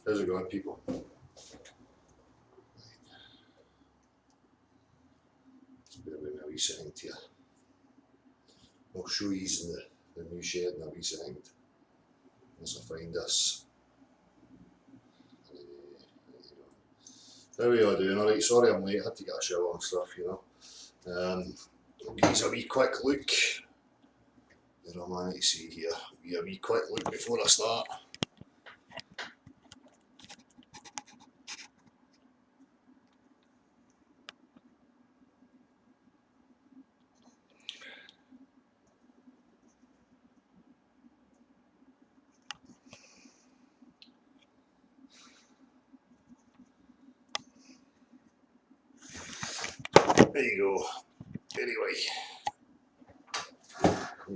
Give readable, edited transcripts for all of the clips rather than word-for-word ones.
How's it going, people? Just bear with me a wee second here. I'll show you the new shed in a wee second. Once I find this. How are you all doing? Alright, sorry I'm late, I had to get a shower and stuff, you know. I'll give you a wee quick look. There am I to see here. A wee quick look before I start. There you go. Anyway,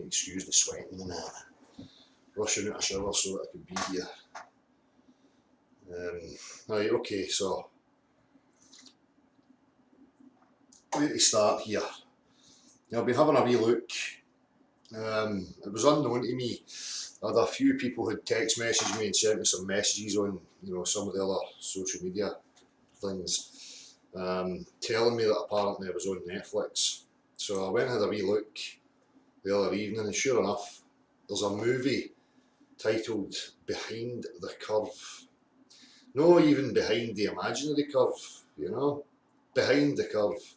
excuse the sweating and rushing out of shower so that I could be here. Right, okay, so where to start here? Now, I've been having a wee look. It was unknown to me. I had a few people who'd text messaged me and sent me some messages on, some of the other social media things, telling me that apparently it was on Netflix. So I went and had a wee look the other evening, and sure enough, there's a movie titled Behind the Curve. No, even behind the imaginary curve, behind the curve.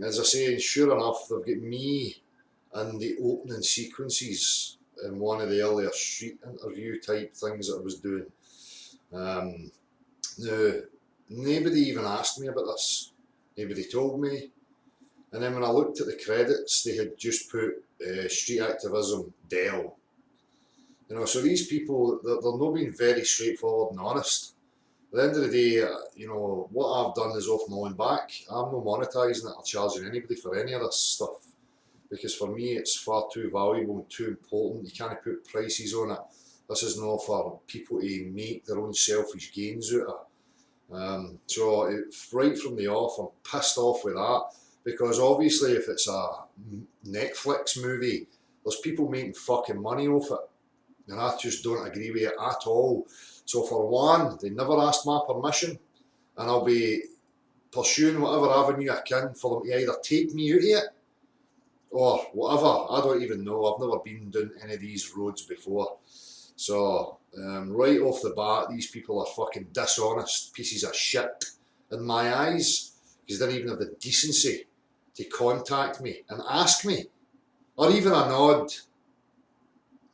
As I say, sure enough, they've got me in the opening sequences in one of the earlier street interview type things that I was doing. Now, nobody even asked me about this. Nobody told me. And then when I looked at the credits, they had just put street activism Dell. So these people, they're not being very straightforward and honest. At the end of the day, what I've done is off my own back. I'm not monetising it or charging anybody for any of this stuff. Because for me, it's far too valuable and too important. You can't put prices on it. This is not for people to make their own selfish gains out of. So right from the off, I'm pissed off with that. Because obviously if it's a Netflix movie, there's people making fucking money off it. And I just don't agree with it at all. So for one, they never asked my permission, and I'll be pursuing whatever avenue I can for them to either take me out of it, or whatever. I don't even know. I've never been down any of these roads before. So right off the bat, these people are fucking dishonest pieces of shit in my eyes, because they didn't even have the decency to contact me and ask me, or even a nod.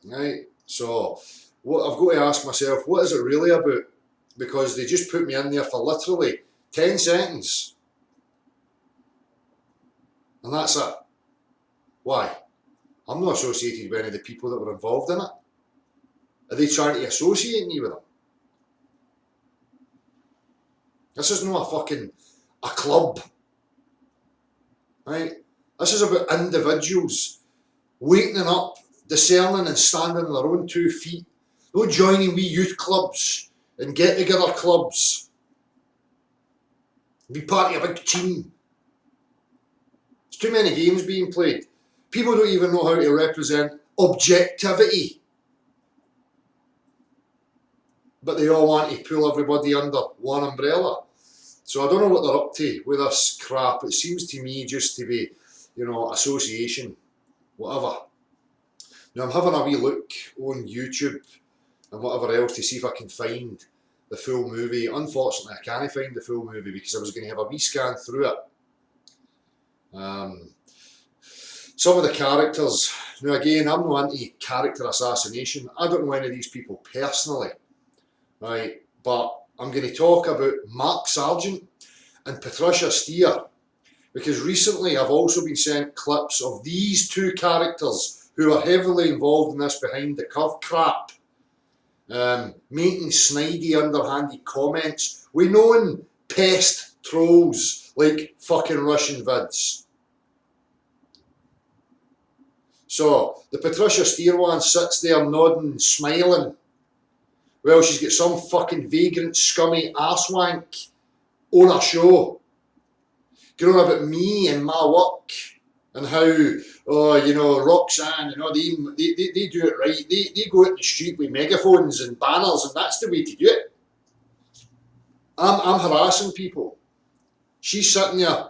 Right? So what I've got to ask myself, what is it really about? Because they just put me in there for literally 10 seconds. And that's it. Why? I'm not associated with any of the people that were involved in it. Are they trying to associate me with them? This is not a club. Right? This is about individuals wakening up, discerning and standing on their own 2 feet. No joining wee youth clubs and get-together clubs. Be part of a big team. There's too many games being played. People don't even know how to represent objectivity. But they all want to pull everybody under one umbrella. So I don't know what they're up to with this crap. It seems to me just to be, association, whatever. Now I'm having a wee look on YouTube and whatever else to see if I can find the full movie. Unfortunately, I can't find the full movie because I was going to have a wee scan through it. Some of the characters, now again, I'm not anti character assassination. I don't know any of these people personally, right? But I'm going to talk about Mark Sargent and Patricia Steer, because recently I've also been sent clips of these 2 characters who are heavily involved in this behind the curve crap, making snidey, underhanded comments with known pest trolls like fucking Russian vids. So the Patricia Steer one sits there nodding, smiling. Well, she's got some fucking vagrant, scummy arsewank on her show, going on about me and my work And how, oh, you know, Roxanne, you know, they do it right. They go out in the street with megaphones and banners, and that's the way to do it. I'm harassing people. She's sitting there,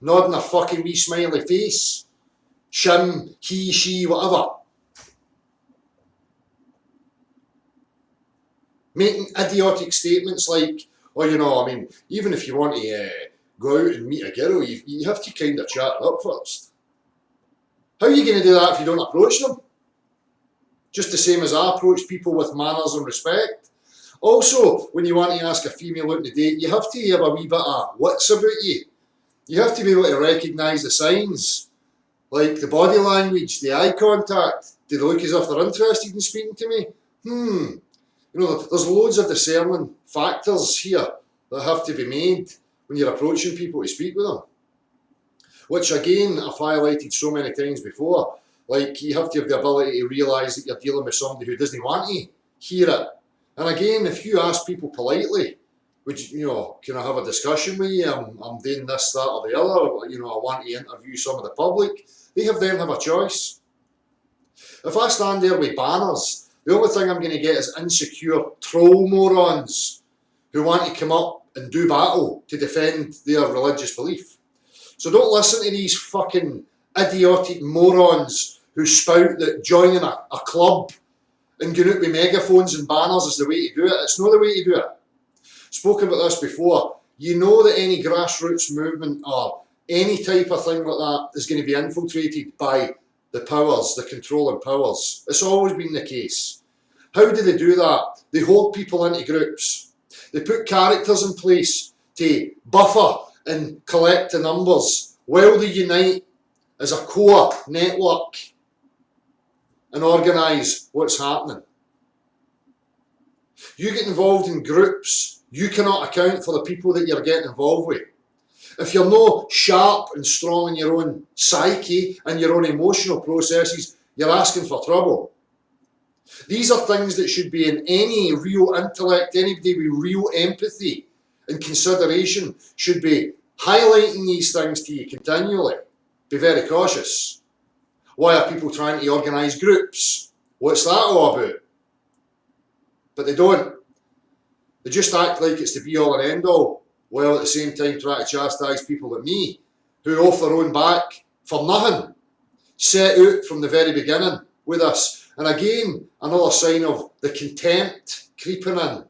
nodding her fucking wee smiley face. Shim, he, she, whatever. Making idiotic statements like, oh, you know, I mean, even if you want to go out and meet a girl, you have to kind of chat up first. How are you going to do that if you don't approach them? Just the same as I approach people with manners and respect. Also, when you want to ask a female out on a date, you have to have a wee bit of wits about you. You have to be able to recognise the signs, like the body language, the eye contact. Do they look as if they're interested in speaking to me? You know, there's loads of discerning factors here that have to be made when you're approaching people to speak with them. Which again, I've highlighted so many times before. Like, you have to have the ability to realise that you're dealing with somebody who doesn't want to hear it. And again, if you ask people politely, would you know, can I have a discussion with you? I'm doing this, that, or the other. You know, I want to interview some of the public. They then have a choice. If I stand there with banners, the only thing I'm going to get is insecure troll morons who want to come up and do battle to defend their religious belief. So don't listen to these fucking idiotic morons who spout that joining a club and going out with megaphones and banners is the way to do it. It's not the way to do it. Spoken about this before. You know that any grassroots movement or any type of thing like that is going to be infiltrated by the powers, the controlling powers. It's always been the case. How do they do that? They hold people into groups. They put characters in place to buffer and collect the numbers while they unite as a core network and organise what's happening. You get involved in groups, you cannot account for the people that you're getting involved with. If you're not sharp and strong in your own psyche and your own emotional processes, you're asking for trouble. These are things that should be in any real intellect, anybody with real empathy and consideration should be highlighting these things to you continually. Be very cautious. Why are people trying to organise groups? What's that all about? But they don't. They just act like it's the be all and end all, while at the same time try to chastise people like me, who off their own back, for nothing, set out from the very beginning with us. And again, another sign of the contempt creeping in.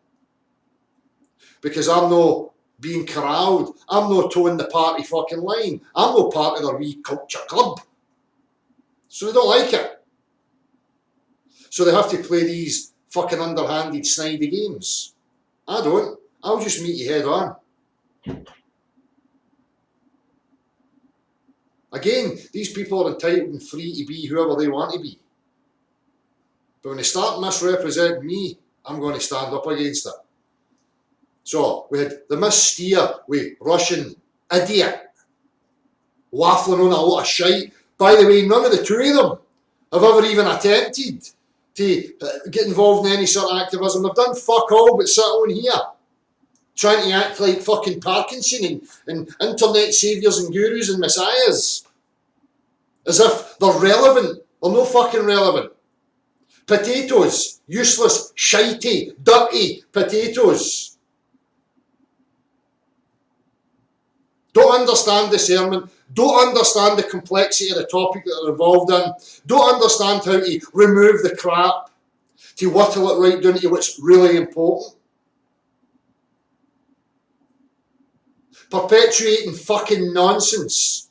Because I'm not being corralled. I'm not towing the party fucking line. I'm not part of their wee culture club. So they don't like it. So they have to play these fucking underhanded, snidey games. I don't. I'll just meet you head on. Again, these people are entitled and free to be whoever they want to be. But when they start misrepresenting me, I'm going to stand up against it. So we had the missteer with Russian idiot waffling on a lot of shite. By the way, none of the two of them have ever even attempted to get involved in any sort of activism. They've done fuck all but sit on here, trying to act like fucking Parkinson and internet saviours and gurus and messiahs. As if they're relevant. They're no fucking relevant. Potatoes. Useless, shitey, dirty potatoes. Don't understand discernment. Don't understand the complexity of the topic that they're involved in. Don't understand how to remove the crap, to whittle it right down to what's really important. Perpetuating fucking nonsense,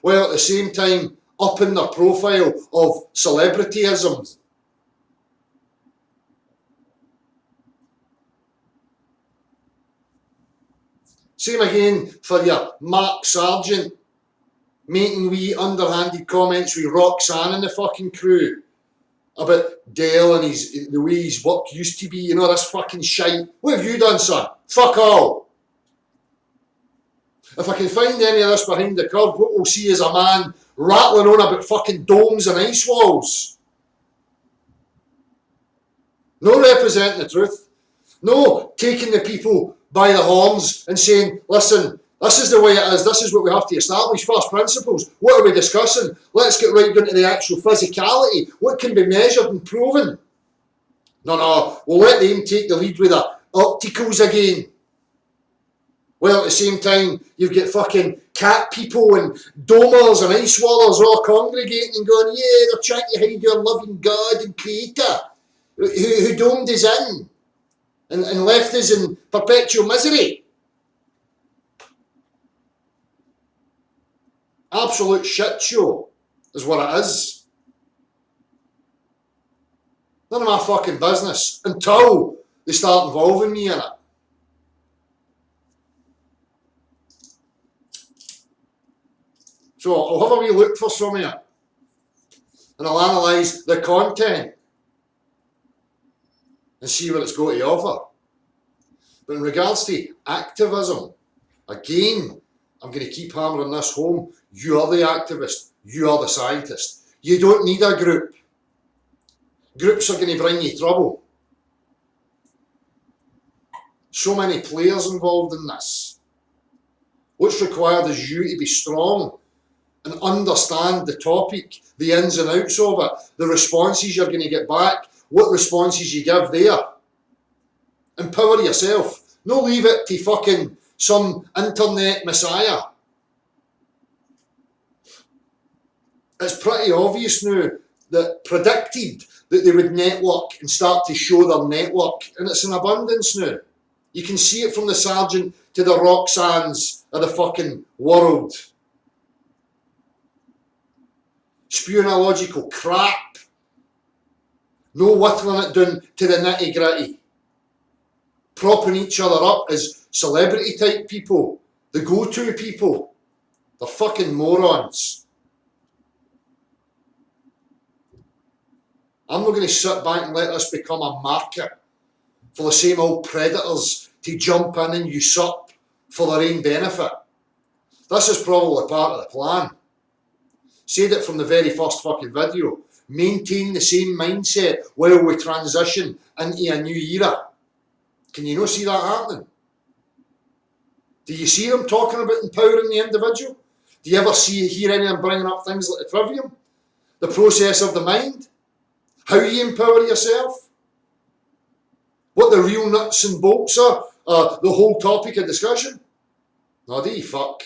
while at the same time upping their profile of celebrityism. Same again for your Mark Sargent making wee underhanded comments with Roxanne and the fucking crew about Dale and the way his work used to be, you know, this fucking shite. What have you done, son? Fuck all. If I can find any of this behind the curve, what we'll see is a man rattling on about fucking domes and ice walls. No representing the truth. No taking the people by the horns and saying, listen, This is the way it is. This is what we have to establish. First principles. What are we discussing? Let's get right down to the actual physicality. What can be measured and proven? No, we'll let them take the lead with their opticals again. Well, at the same time, you've got fucking cat people and domers and ice wallers all congregating and going, yeah, they're trying to hide your loving God and creator who domed us in and left us in perpetual misery. Absolute shit show is what it is. None of my fucking business until they start involving me in it. So I'll have a wee look for some of it and I'll analyse the content and see what it's got to offer. But in regards to activism, again, I'm going to keep hammering this home. You are the activist. You are the scientist. You don't need a group. Groups are going to bring you trouble. So many players involved in this. What's required is you to be strong and understand the topic, the ins and outs of it, the responses you're going to get back, what responses you give there. Empower yourself. No leave it to fucking some internet messiah. It's pretty obvious now that predicted that they would network and start to show their network, and it's in abundance now. You can see it from the sergeant to the Roxannes of the fucking world. Spewing illogical crap. No whittling it down to the nitty gritty. Propping each other up as celebrity type people. The go-to people. They're fucking morons. I'm not going to sit back and let this become a market for the same old predators to jump in and usurp for their own benefit. This is probably part of the plan. Said it from the very first fucking video. Maintain the same mindset while we transition into a new era. Can you not see that happening? Do you see them talking about empowering the individual? Do you ever hear any of them bringing up things like the trivium? The process of the mind? How you empower yourself? What the real nuts and bolts are? The whole topic of discussion? No, do you fuck?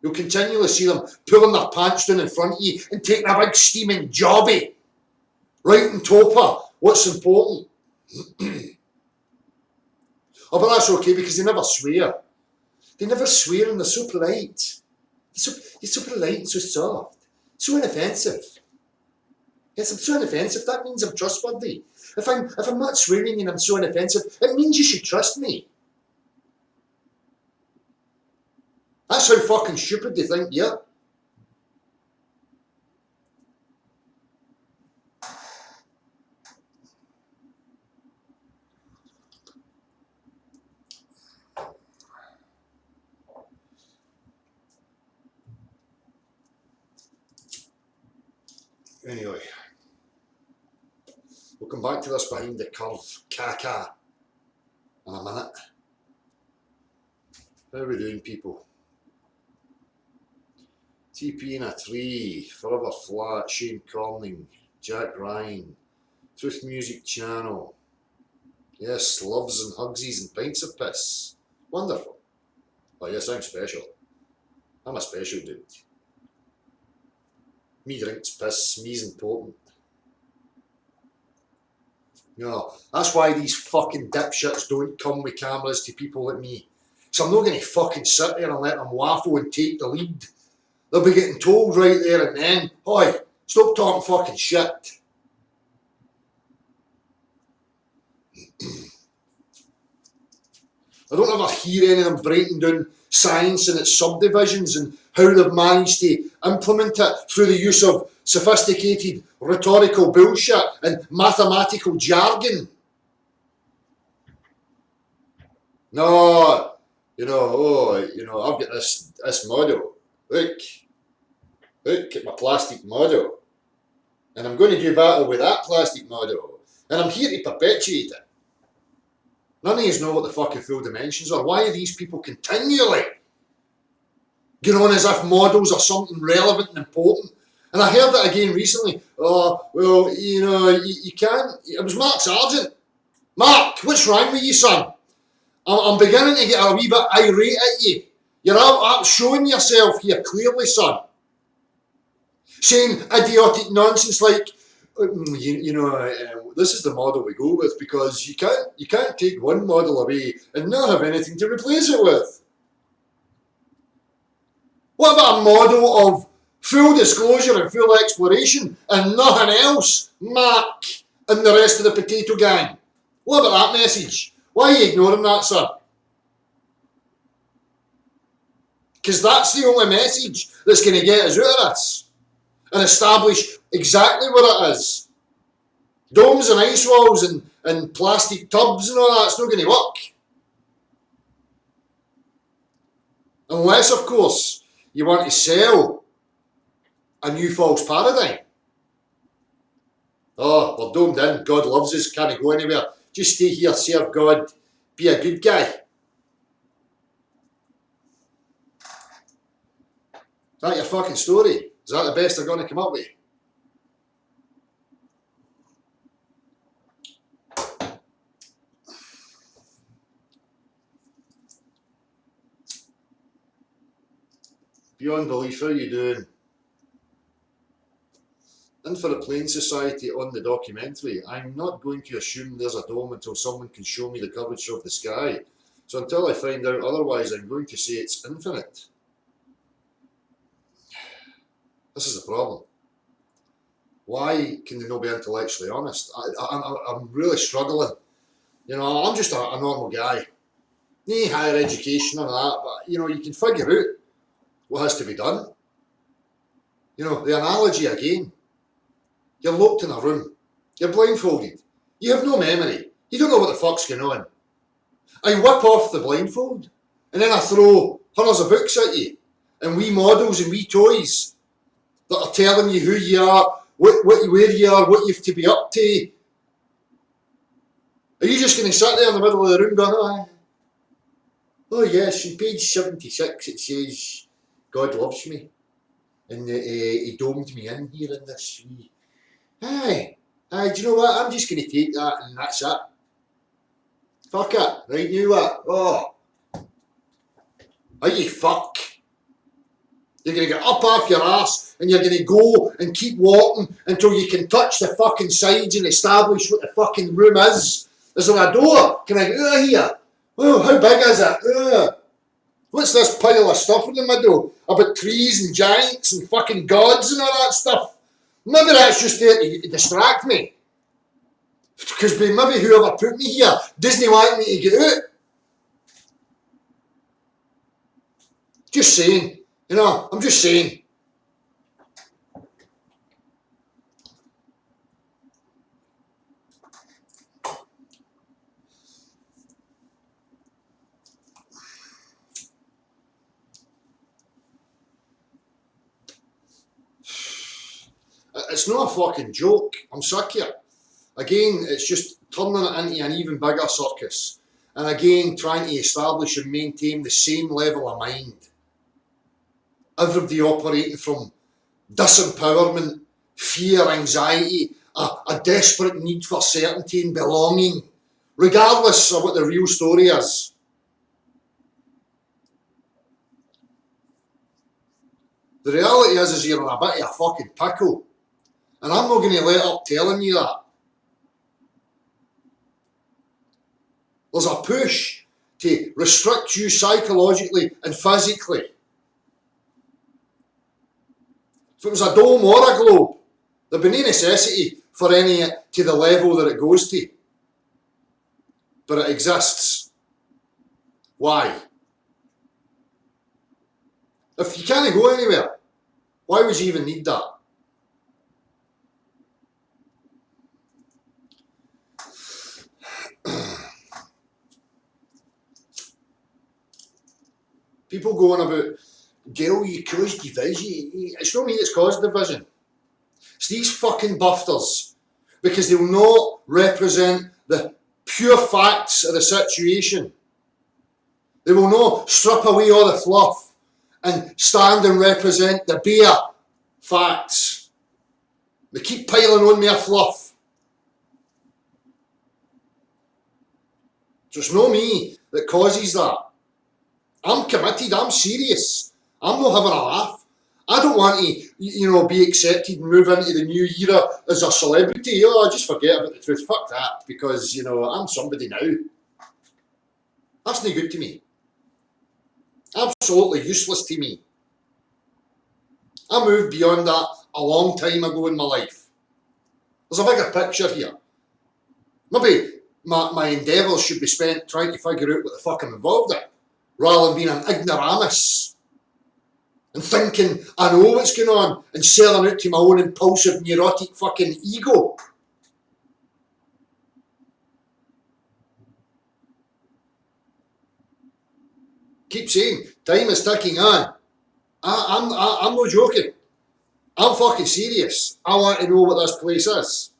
You'll continually see them pulling their pants down in front of you and taking a big steaming jobby. Right on top of what's important. Oh, but that's okay because they never swear. They never swear and they're so polite. You're so polite and so soft. So inoffensive. Yes, I'm so inoffensive. That means I'm trustworthy. If I'm not swearing and I'm so inoffensive, it means you should trust me. That's how fucking stupid they think, yeah. Anyway, we'll come back to this behind the curve caca in a minute. How are we doing, people? TP in a tree, Forever Flat, Shane Corning, Jack Ryan, Truth Music Channel. Yes, loves and hugsies and pints of piss. Wonderful. Oh yes, I'm special. I'm a special dude. Me drinks piss, me's important. You know, that's why these fucking dipshits don't come with cameras to people like me. So I'm not going to fucking sit there and let them waffle and take the lead. They'll be getting told right there and then, oi, stop talking fucking shit. I don't ever hear any of them breaking down science and its subdivisions and how they've managed to implement it through the use of sophisticated rhetorical bullshit and mathematical jargon. No, I've got this model. Look at my plastic model. And I'm going to do battle with that plastic model. And I'm here to perpetuate it. None of you know what the fucking full dimensions are. Why are these people continually going on as if models are something relevant and important? And I heard it again recently. Oh, well, you can't. It was Mark Sargent. Mark, what's wrong with you, son? I'm beginning to get a wee bit irate at you. You're out showing yourself here clearly, son. Saying idiotic nonsense like, this is the model we go with because you can't take one model away and not have anything to replace it with. What about a model of full disclosure and full exploration and nothing else, Mark and the rest of the potato gang? What about that message? Why are you ignoring that, sir? Because that's the only message that's going to get us out of this and establish exactly what it is. Domes and ice walls and plastic tubs and all that's not going to work. Unless, of course, you want to sell a new false paradigm. Oh, we're domed in. God loves us. Can't go anywhere. Just stay here, serve God, be a good guy. Is that your fucking story? Is that the best they're going to come up with? Beyond belief, how are you doing? And for a Plane Society on the documentary, I'm not going to assume there's a dome until someone can show me the curvature of the sky. So until I find out otherwise, I'm going to say it's infinite. This is the problem. Why can they not be intellectually honest? I'm really struggling. I'm just a normal guy. No higher education or that, but you can figure out what has to be done. The analogy again. You're locked in a room. You're blindfolded. You have no memory. You don't know what the fuck's going on. I whip off the blindfold and then I throw hundreds of books at you and wee models and wee toys that are telling you who you are, where you are, what you have to be up to. Are you just going to sit there in the middle of the room going, oh yes, on page 76 it says God loves me and he domed me in here in this wee. Aye, do you know what? I'm just going to take that and that's it. Fuck it. Right, you what? Oh. Are you fuck? You're going to get up off your ass and you're going to go and keep walking until you can touch the fucking sides and establish what the fucking room is. Is there a door? Can I get out of here? Oh, how big is it? What's this pile of stuff in the middle about trees and giants and fucking gods and all that stuff? Maybe that's just there to distract me. Because maybe whoever put me here doesn't want me to get out. Just saying. I'm just saying. It's not a fucking joke. I'm sick of it. Again, it's just turning it into an even bigger circus. And again, trying to establish and maintain the same level of mind. Everybody operating from disempowerment, fear, anxiety, a desperate need for certainty and belonging, regardless of what the real story is. The reality is you're in a bit of a fucking pickle. And I'm not going to let up telling you that. There's a push to restrict you psychologically and physically. If it was a dome or a globe, there'd be no necessity for any to the level that it goes to. But it exists. Why? If you can't go anywhere, why would you even need that? People going about, Gail, you caused division. It's not me that's caused division. It's these fucking bufters. Because they will not represent the pure facts of the situation. They will not strip away all the fluff and stand and represent the bare facts. They keep piling on more fluff. So it's not me that causes that. I'm committed, I'm serious. I'm not having a laugh. I don't want to, be accepted and move into the new era as a celebrity. Oh, just forget about the truth. Fuck that, because, I'm somebody now. That's no good to me. Absolutely useless to me. I moved beyond that a long time ago in my life. There's a bigger picture here. Maybe my endeavours should be spent trying to figure out what the fuck I'm involved in, rather than being an ignoramus and thinking I know what's going on and selling out to my own impulsive, neurotic fucking ego. Keep saying, time is ticking on. I'm not joking. I'm fucking serious. I want to know what this place is.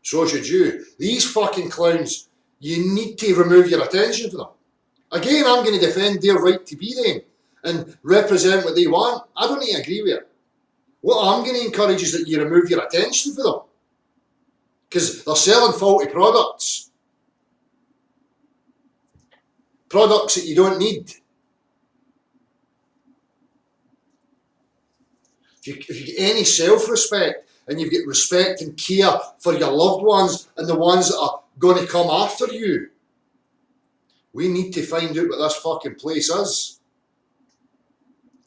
So should you. These fucking clowns, you need to remove your attention from them. Again, I'm going to defend their right to be them and represent what they want. I don't need to agree with it. What I'm going to encourage is that you remove your attention from them. Because they're selling faulty products. Products that you don't need. If you get any self-respect and you've got respect and care for your loved ones and the ones that are going to come after you, we need to find out what this fucking place is.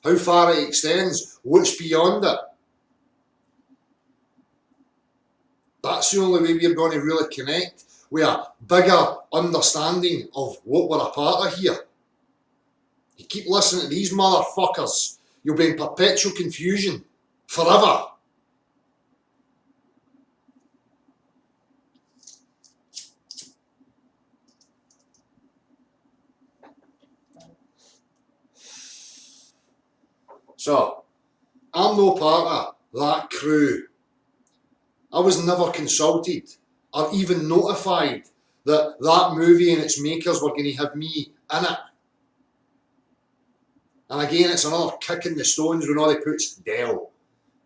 How far it extends, what's beyond it. That's the only way we're going to really connect with a bigger understanding of what we're a part of here. You keep listening to these motherfuckers, you'll be in perpetual confusion forever. So, I'm no part of that crew. I was never consulted or even notified that that movie and its makers were going to have me in it. And again, it's another kick in the stones when all they put's Dell.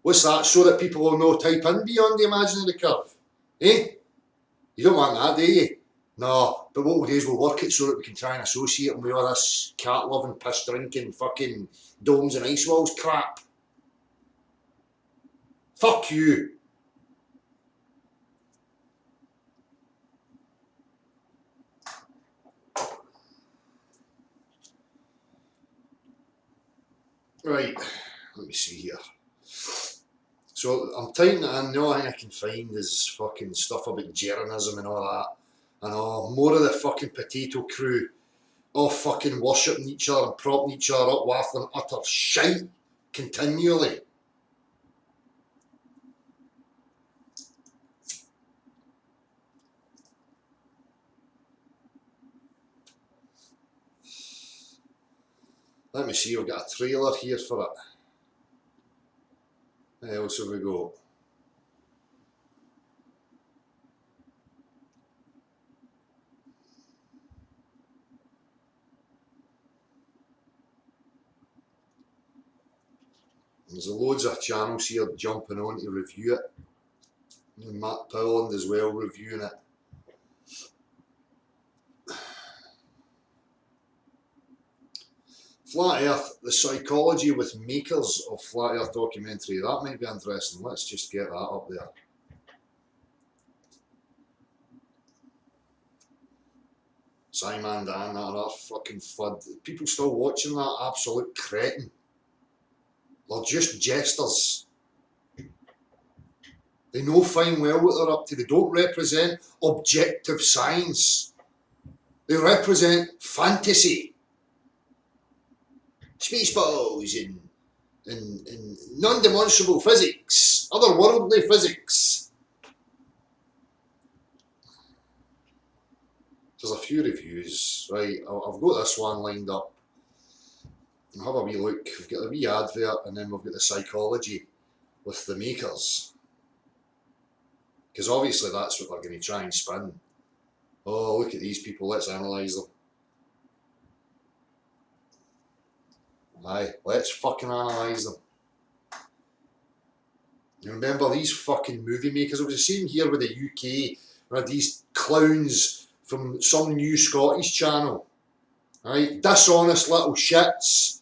What's that? So that people will know type in beyond the imaginary curve. Eh? You don't want that, do you? No, but what we'll do is we'll work it so that we can try and associate them with all this cat-loving, piss-drinking, fucking domes and ice walls crap. Fuck you. Right, let me see here. So I'm typing it in, the only thing I can find is fucking stuff about Jeranism and all that. And more of the fucking potato crew, all fucking worshipping each other and propping each other up, waffling utter shite continually. Let me see, we've got a trailer here for it. What else have we got? There's loads of channels here jumping on to review it. And Matt Powland as well reviewing it. Flat Earth, the psychology with makers of Flat Earth documentary. That might be interesting. Let's just get that up there. Simon Dan, that other fucking FUD. People still watching that absolute cretin. They're just jesters. They know fine well what they're up to. They don't represent objective science. They represent fantasy. Spaceballs and non-demonstrable physics, otherworldly physics. There's a few reviews, right? I've got this one lined up. I'll have a wee look. We've got a wee advert and then we've got the psychology with the makers. Because obviously that's what they're going to try and spin. Oh, look at these people, let's analyse them. Aye, let's fucking analyse them. You remember these fucking movie makers? It was the same here with the UK. We had these clowns from some new Scottish channel. Right? Dishonest little shits.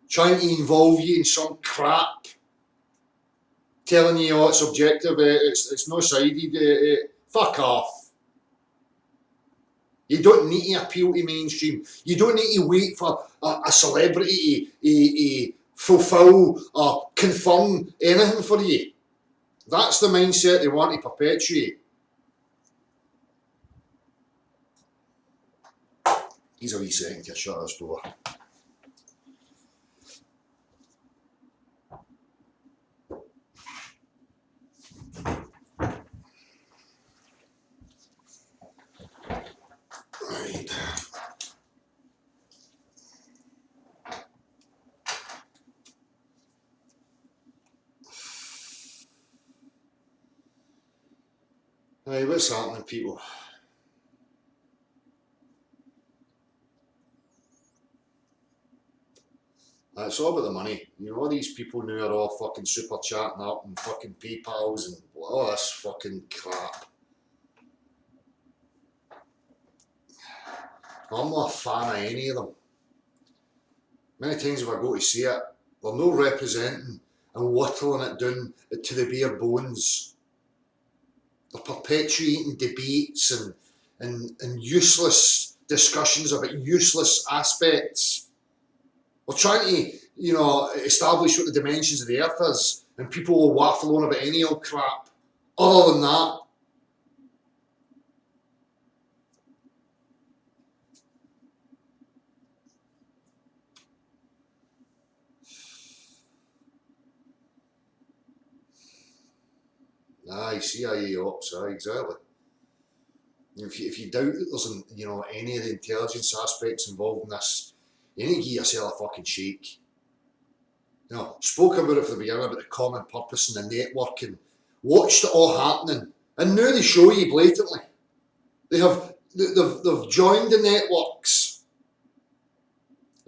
Trying to involve you in some crap. Telling you, oh, it's objective, it's no sided. Fuck off. You don't need to appeal to mainstream. You don't need to wait for a celebrity to fulfil or confirm anything for you. That's the mindset they want to perpetuate. He's a wee second to shut this door. Right. Hey, what's happening, people? It's all about the money. You know, these people now are all fucking super chatting up and fucking PayPals and all this fucking crap. I'm not a fan of any of them. Many times if I go to see it, they're no representing and whittling it down to the bare bones. They're perpetuating debates and useless discussions about useless aspects. We're trying to, you know, establish what the dimensions of the earth is, and people will waffle on about any old crap. Other than that, aye, CIA ops, aye, exactly. If you doubt that there's, you know, any of the intelligence aspects involved in this, you need to give yourself a fucking shake. You know, spoke about it from the beginning about the common purpose and the networking. Watched it all happening, and now they show you blatantly. They've joined the networks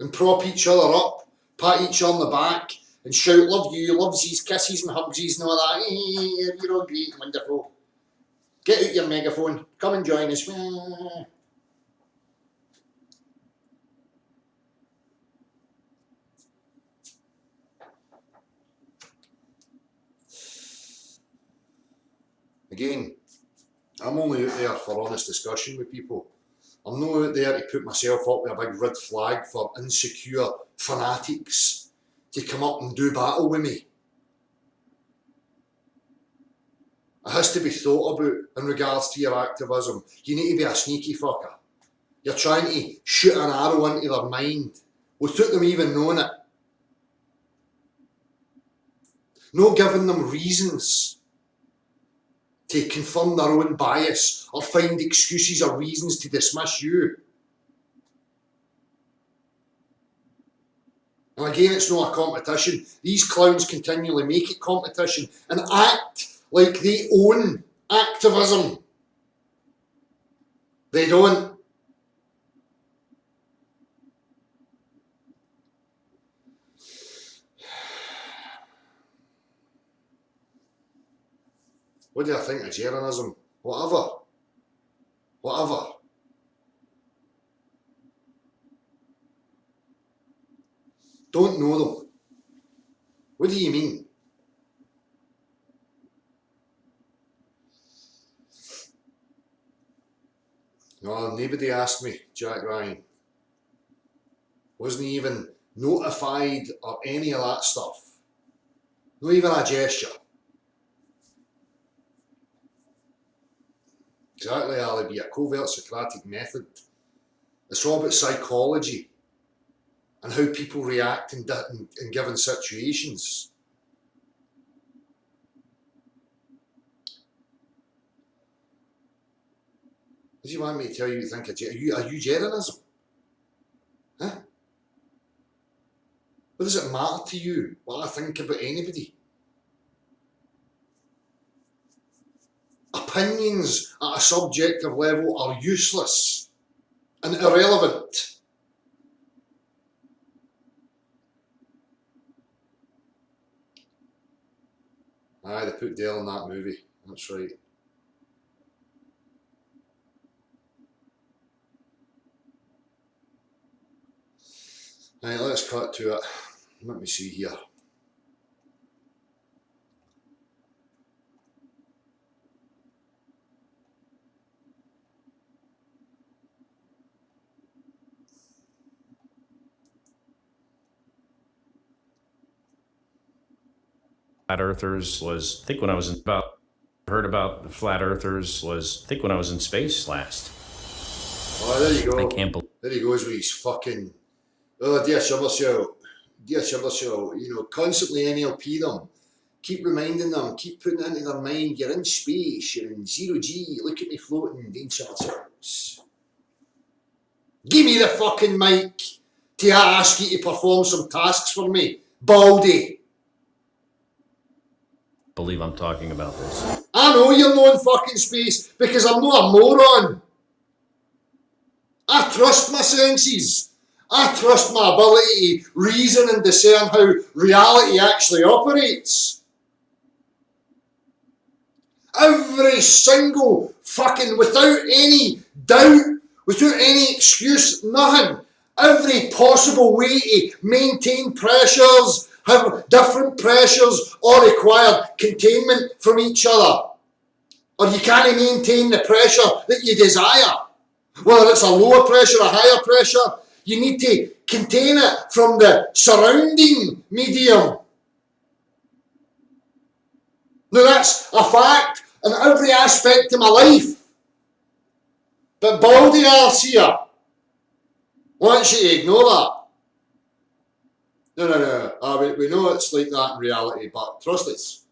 and prop each other up, pat each other on the back, and shout love you, lovesies, kisses and hugsies and all that. You're all great, wonderful. Get out your megaphone, come and join us. Again, I'm only out there for honest discussion with people. I'm not out there to put myself up with a big red flag for insecure fanatics to come up and do battle with me. It has to be thought about in regards to your activism. You need to be a sneaky fucker. You're trying to shoot an arrow into their mind without them even knowing it. No giving them reasons to confirm their own bias or find excuses or reasons to dismiss you. And again, it's not a competition. These clowns continually make it competition and act like they own activism. They don't. What do I think of Jeranism? Whatever. Don't know them. What do you mean? No, nobody asked me, Jack Ryan. Wasn't even notified or any of that stuff. Not even a gesture. Exactly, Ali, be a covert Socratic method. It's all about psychology and how people react in given situations. What do you want me to tell you? Think of are you Jeranism? Huh? What does it matter to you what I think about anybody? opinions at a subjective level are useless and irrelevant. Aye, they put Dale in that movie, that's right. Right, let's cut to it. Let me see here. Flat earthers was, I think when I was heard about the flat earthers was, I think when I was in space last. Oh, there you go. I can't believe. There he goes with his fucking, oh dear Shimmershow, you know, constantly NLP them. Keep reminding them, keep putting it into their mind, you're in space, you're in zero G, look at me floating, doing somersaults. Give me the fucking mic to ask you to perform some tasks for me, Baldy. Believe I'm talking about this. I know you're not in fucking space because I'm not a moron. I trust my senses. I trust my ability to reason and discern how reality actually operates. Every single fucking, without any doubt, without any excuse, nothing, every possible way to maintain pressures, have different pressures or require containment from each other. Or you can't maintain the pressure that you desire. Whether it's a lower pressure or a higher pressure, you need to contain it from the surrounding medium. Now that's a fact in every aspect of my life. But Baldy arse here wants you to ignore that. No. We know it's like that in reality, but trust us.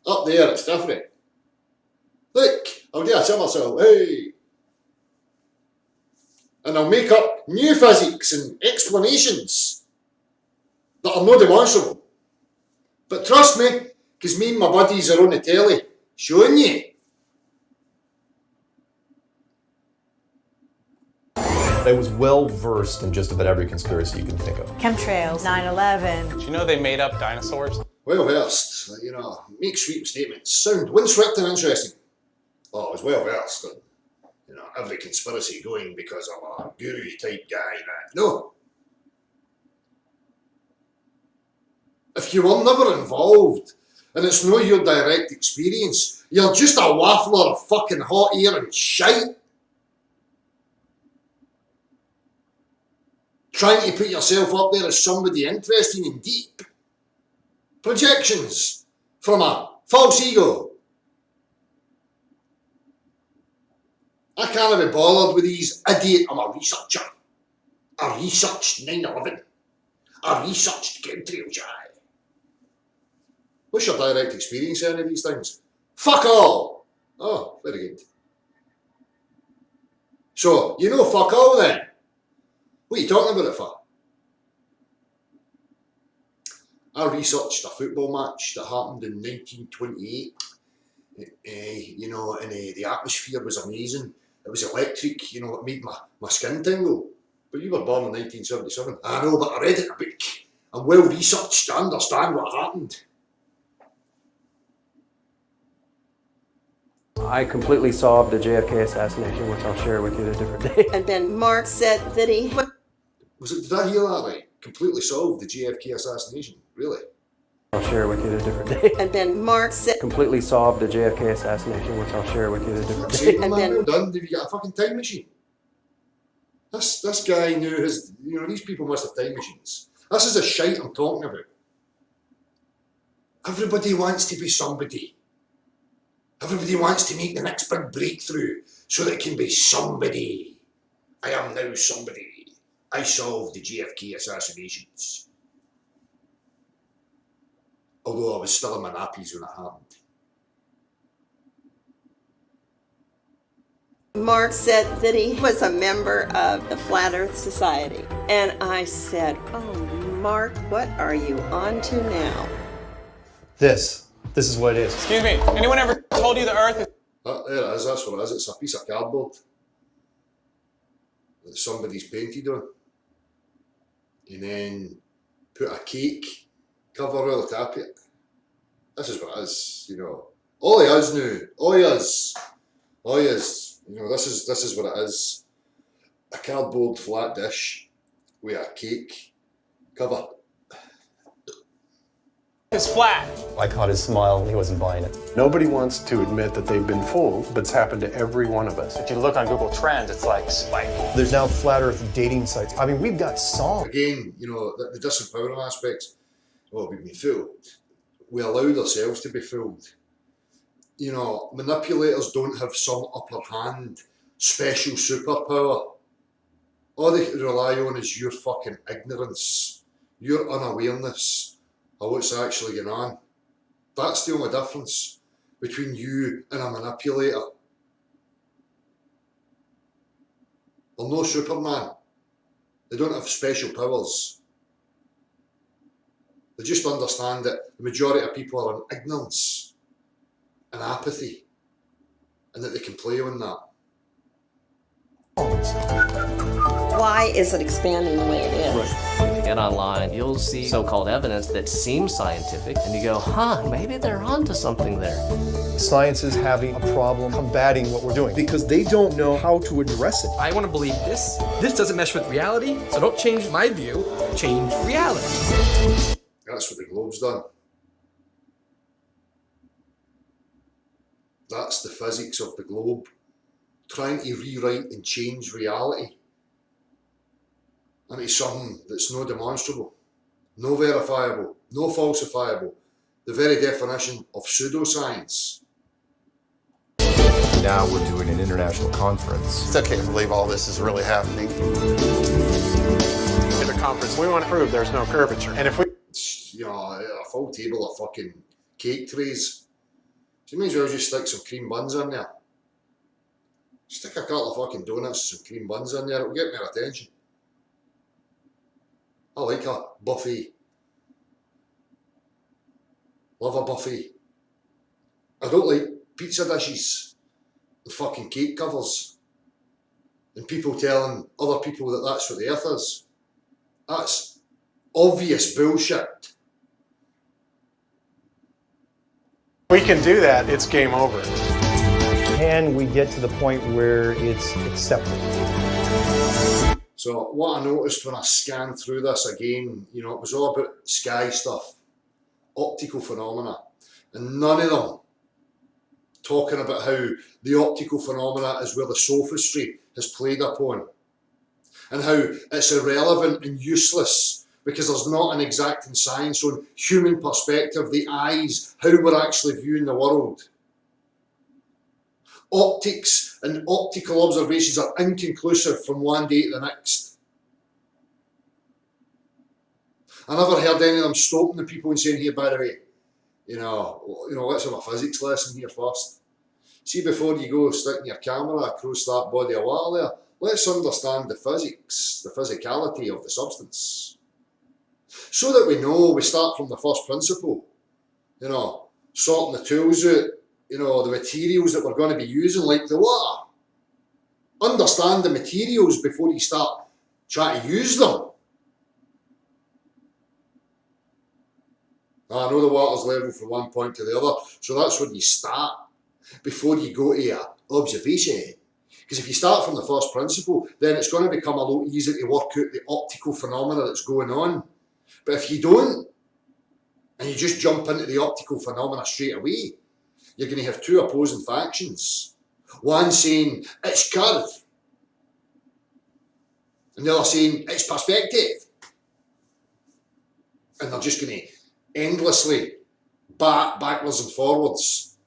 Up there it's different. Look, I'll do a somersault, hey! And I'll make up new physics and explanations that are no demonstrable. But trust me, because me and my buddies are on the telly showing you. I was well versed in just about every conspiracy you can think of. Chemtrails, 9/11. Did you know they made up dinosaurs? Well versed, you know, make sweet statements, sound windswept and interesting. Oh, I was well versed in, you know, every conspiracy going because I'm a guru type guy. No. If you were never involved and it's not your direct experience, you're just a waffler of fucking hot air and shite. Trying to put yourself up there as somebody interesting and deep. Projections from a false ego. I can't be bothered with these idiot, I'm a researcher. I researched 9/11. I researched chemtrails. What's your direct experience in any of these things? Fuck all. Oh, very good. So, you know fuck all then? What are you talking about it for? I researched a football match that happened in 1928. You know, and the atmosphere was amazing. It was electric, you know, it made my skin tingle. But you were born in 1977. I know, but I read it in a book. I'm well researched to understand what happened. I completely solved the JFK assassination, which I'll share with you at a different day. And then Mark said that he... Did I hear that right? Completely solved the JFK assassination? Really? I'll share with you at a different day. And then Mark said... Completely solved the JFK assassination, which I'll share with you at a different day. And then... Well done. Have you got a fucking time machine? This guy knew his... You know, these people must have time machines. This is the shite I'm talking about. Everybody wants to be somebody. Everybody wants to make the next big breakthrough so that it can be somebody. I am now somebody. I solved the JFK assassinations. Although I was still in my nappies when it happened. Mark said that he was a member of the Flat Earth Society. And I said, oh, Mark, what are you on to now? This is what it is. Excuse me, anyone ever told you the Earth is... There it is, that's what it is. It's a piece of cardboard that somebody's painted on. And then put a cake cover over the top of it. This is what it is, you know. All he is now, all he is, you know, this is what it is. A cardboard flat dish with a cake cover. It's flat. I caught his smile and he wasn't buying it. Nobody wants to admit that they've been fooled, but it's happened to every one of us. If you look on Google Trends, it's like spike. There's now flat earth dating sites. I mean, we've got songs. Again, you know, the disempowering aspects. Oh, we've been fooled. We allowed ourselves to be fooled. You know, manipulators don't have some upper hand, special superpower. All they rely on is your fucking ignorance, your unawareness of what's actually going on. That's the only difference between you and a manipulator. They're no Superman. They don't have special powers. They just understand that the majority of people are in ignorance and apathy, and that they can play on that. Why is it expanding the way it is? If you get online, you'll see so-called evidence that seems scientific, and you go, maybe they're onto something there. Science is having a problem combating what we're doing because they don't know how to address it. I want to believe this. This doesn't mesh with reality, so don't change my view, change reality. That's what the globe's done. That's the physics of the globe, trying to rewrite and change reality into something that's no demonstrable, no verifiable, no falsifiable, the very definition of pseudoscience. Now we're doing an international conference. It's okay to believe all this is really happening. At a conference, we want to prove there's no curvature. And if we You know, a full table of fucking cake trays. So you may as well just stick some cream buns in there. Stick a couple of fucking donuts and some cream buns in there, it'll get more attention. I like a buffet. Love a buffet. I don't like pizza dishes and fucking cake covers and people telling other people that that's what the earth is. That's obvious bullshit. we can do that, it's game over. Can we get to the point where it's accepted? So what I noticed when I scanned through this again, you know, it was all about sky stuff, optical phenomena, and none of them talking about how the optical phenomena is where the sophistry has played upon, and how it's irrelevant and useless because there's not an exacting science on human perspective, the eyes, how we're actually viewing the world. Optics and optical observations are inconclusive from one day to the next. I never heard any of them stopping the people and saying, here, by the way, you know, let's have a physics lesson here first. See, before you go sticking your camera across that body of water there, let's understand the physics, the physicality of the substance. So that we know, we start from the first principle, you know, sorting the tools out, you know, the materials that we're going to be using, like the water. Understand the materials before you start trying to use them. I know the water's level from one point to the other, so that's where you start before you go to your observation. Because if you start from the first principle, then it's going to become a lot easier to work out the optical phenomena that's going on. But if you don't, and you just jump into the optical phenomena straight away, you're going to have two opposing factions. One saying it's curve, and the other saying it's perspective. And they're just going to endlessly backwards and forwards.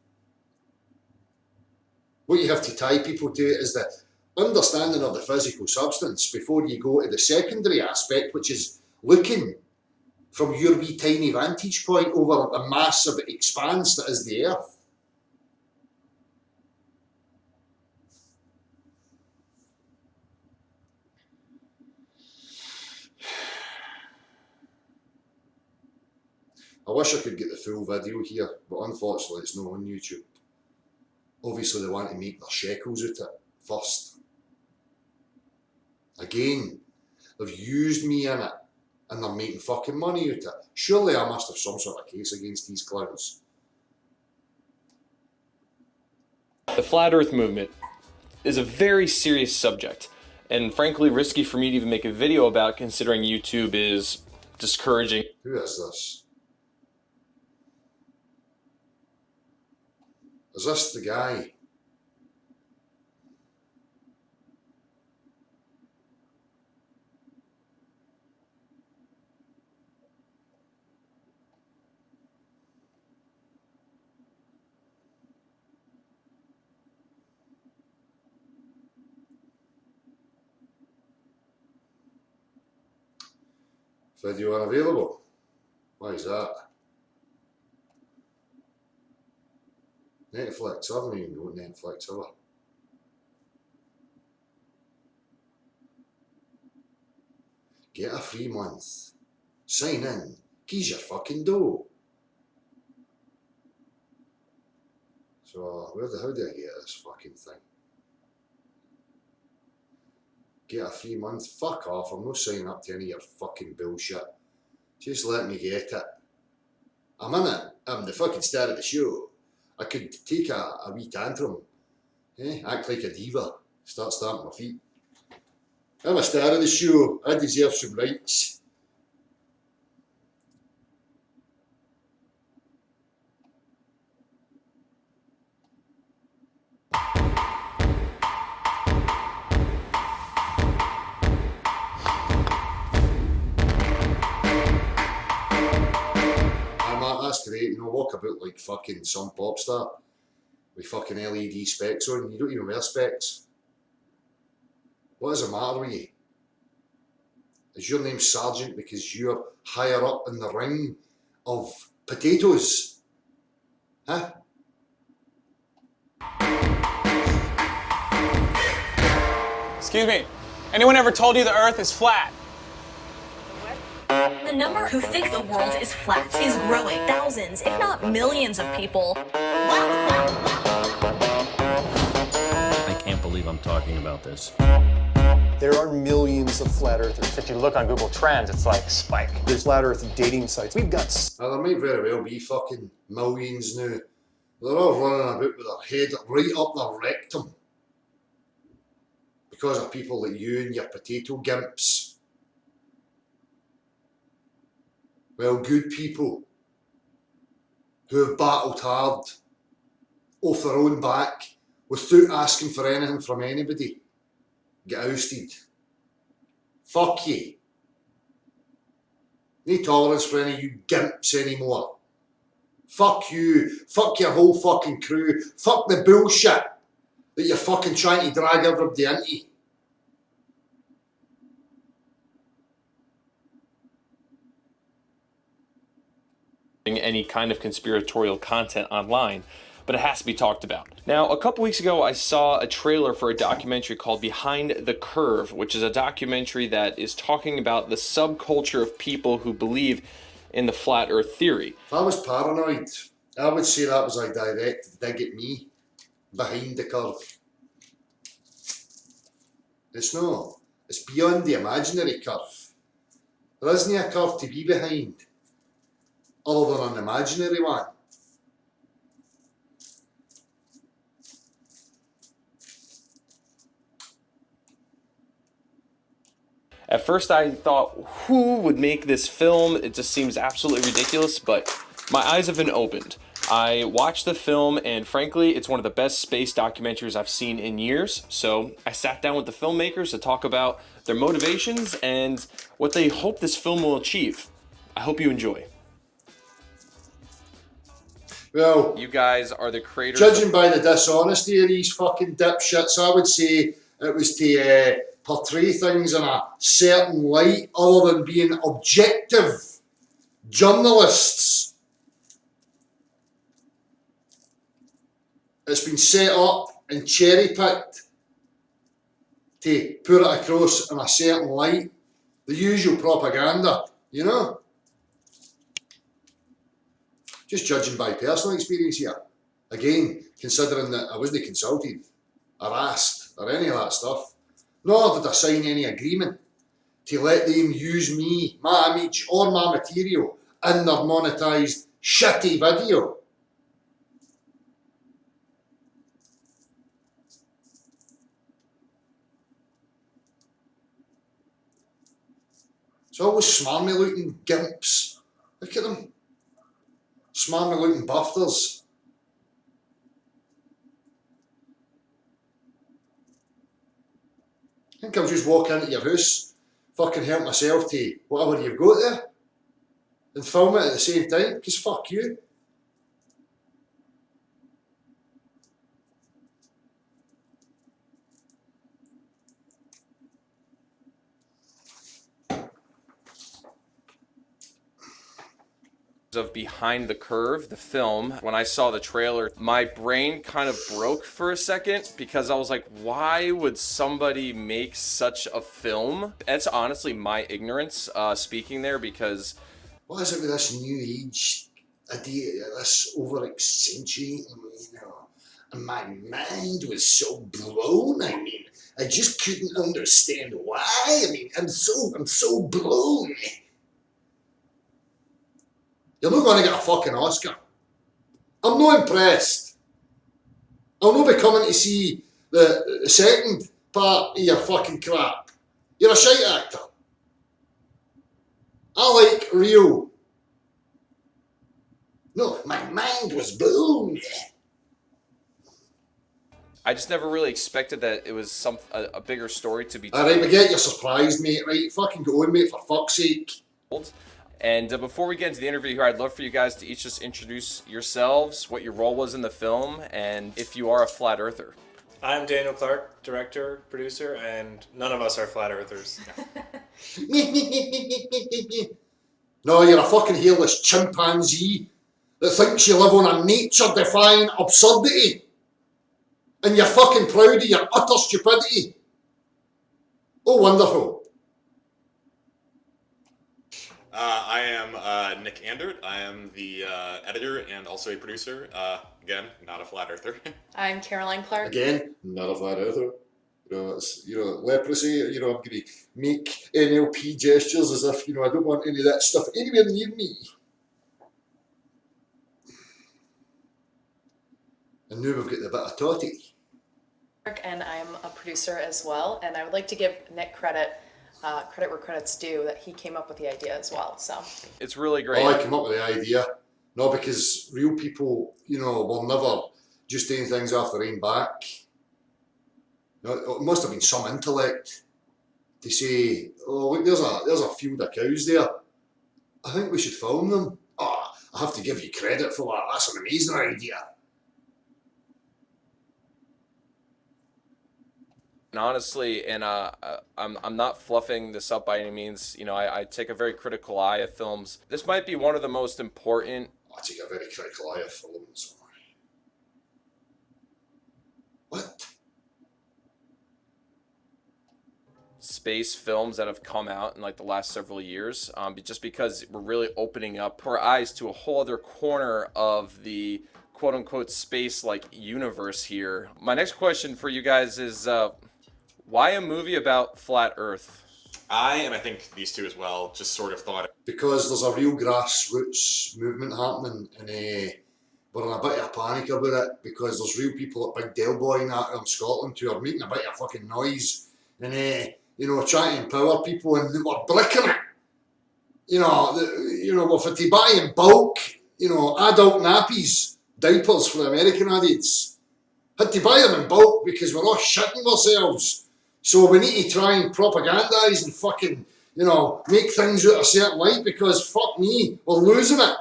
What you have to tie people to is the understanding of the physical substance before you go to the secondary aspect, which is looking from your wee tiny vantage point over the massive expanse that is the earth. I wish I could get the full video here, but unfortunately it's not on YouTube. Obviously they want to make their shekels out of it first. Again, they've used me in it and they're making fucking money out of it. Surely I must have some sort of case against these clowns. The flat earth movement is a very serious subject, and frankly risky for me to even make a video about, considering YouTube is discouraging. Who is this? Is this the guy? Video unavailable. Why is that? Netflix. I haven't even got Netflix ever. Get a free month. Sign in. Keys your fucking dough. So how do I get this fucking thing? Get a free month? Fuck off, I'm not signing up to any of your fucking bullshit. Just let me get it. I'm in it. I'm the fucking star of the show. I could take a wee tantrum. Act like a diva. Start stamping my feet. I'm a star of the show. I deserve some rights. That's great, you know, walk about like fucking some pop star with fucking LED specs on. You don't even wear specs. What is the matter with you? Is your name Sergeant because you're higher up in the ring of potatoes? Huh? Excuse me, anyone ever told you the earth is flat? The number who think the world is flat is growing. Thousands, if not millions of people. I can't believe I'm talking about this. There are millions of flat earthers. If you look on Google Trends, it's like spike. There's flat earth dating sites. We've got Now, there might very well be fucking millions now. They're all running about with their head right up their rectum. Because of people like you and your potato gimps. Well, good people who have battled hard off their own back without asking for anything from anybody get ousted. Fuck you. No tolerance for any of you gimps anymore. Fuck you. Fuck your whole fucking crew. Fuck the bullshit that you're fucking trying to drag everybody into. Any kind of conspiratorial content online, but it has to be talked about. Now, a couple weeks ago, I saw a trailer for a documentary called Behind the Curve, which is a documentary that is talking about the subculture of people who believe in the flat earth theory. If I was paranoid, I would say that was a direct dig at me. Behind the curve. It's not. It's beyond the imaginary curve. There isn't a curve to be behind, other than an imaginary one. At first I thought, who would make this film? It just seems absolutely ridiculous, but my eyes have been opened. I watched the film, and frankly, it's one of the best space documentaries I've seen in years. So I sat down with the filmmakers to talk about their motivations and what they hope this film will achieve. I hope you enjoy. Well, you guys are the creators. Judging by the dishonesty of these fucking dipshits, I would say it was to portray things in a certain light other than being objective journalists. It's been set up and cherry-picked to put it across in a certain light. The usual propaganda, you know? Just judging by personal experience here. Again, considering that I wasn't consulted or asked or any of that stuff, nor did I sign any agreement to let them use me, my image or my material in their monetised shitty video. It's always smarmy looking gimps. Look at them. Smarmy looking bufters. I think I'll just walk into your house, fucking help myself to whatever you've got there, and film it at the same time, because fuck you. Of Behind the Curve, the film, when I saw the trailer, my brain kind of broke for a second because I was like, why would somebody make such a film? That's honestly my ignorance speaking there, because What is it with this new age idea, this over-accentuating, you know, and my mind was so blown, I mean, I just couldn't understand why, I mean, I'm so blown. You're not going to get a fucking Oscar. I'm not impressed. I'll not be coming to see the second part of your fucking crap. You're a shite actor. I like real. No, my mind was blown. I just never really expected that it was a bigger story to be told. Alright, we get you surprised, mate. Right, fucking go on, mate, for fuck's sake. And before we get into the interview here, I'd love for you guys to each just introduce yourselves, what your role was in the film, and if you are a flat earther. I'm Daniel Clark, director, producer, and none of us are flat earthers. No, you're a fucking hairless chimpanzee that thinks you live on a nature-defying absurdity. And you're fucking proud of your utter stupidity. Oh, wonderful. I am Nick Andert. I am the editor and also a producer. Again, not a flat earther. I'm Caroline Clark. Again, not a flat earther. It's, leprosy, I'm going to make NLP gestures as if, I don't want any of that stuff anywhere near me. And now we've got the bit of Totty. And I'm a producer as well, and I would like to give Nick credit where credit's due, that he came up with the idea as well. So it's really great. I came up with the idea, not because real people, will never just doing things off their own back. It must have been some intellect to say, oh look, there's a field of cows there. I think we should film them. Oh, I have to give you credit for that. That's an amazing idea. And honestly, and I'm not fluffing this up by any means. I take a very critical eye of films. This might be one of the most important. I take a very critical eye of films. What? Space films that have come out in the last several years, just because we're really opening up our eyes to a whole other corner of the quote-unquote space-like universe here. My next question for you guys is, why a movie about flat Earth? I think these two as well, just sort of thought. Because there's a real grassroots movement happening, and we're in a bit of panic about it, because there's real people at Big Del Boy and that in Scotland who are making a bit of fucking noise, and trying to empower people, and we're bricking it. We're for to buy in bulk, adult nappies, diapers for the American idiots. Had to buy them in bulk because we're all shitting ourselves. So we need to try and propagandise and fucking, make things out a certain light, because fuck me, we're losing it.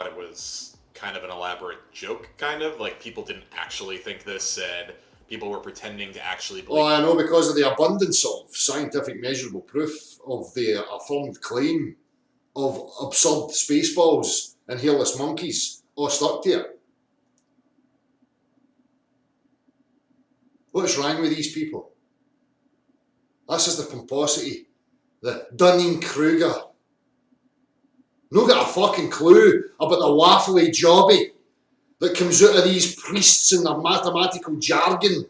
It was kind of an elaborate joke, kind of. People didn't actually think this, and people were pretending to actually believe. Oh, I know, because of the abundance of scientific measurable proof of the affirmed claim of absurd spaceballs and hairless monkeys all stuck to it. What's wrong with these people? This is the pomposity, the Dunning-Kruger No got a fucking clue about the waffly jobby that comes out of these priests and their mathematical jargon.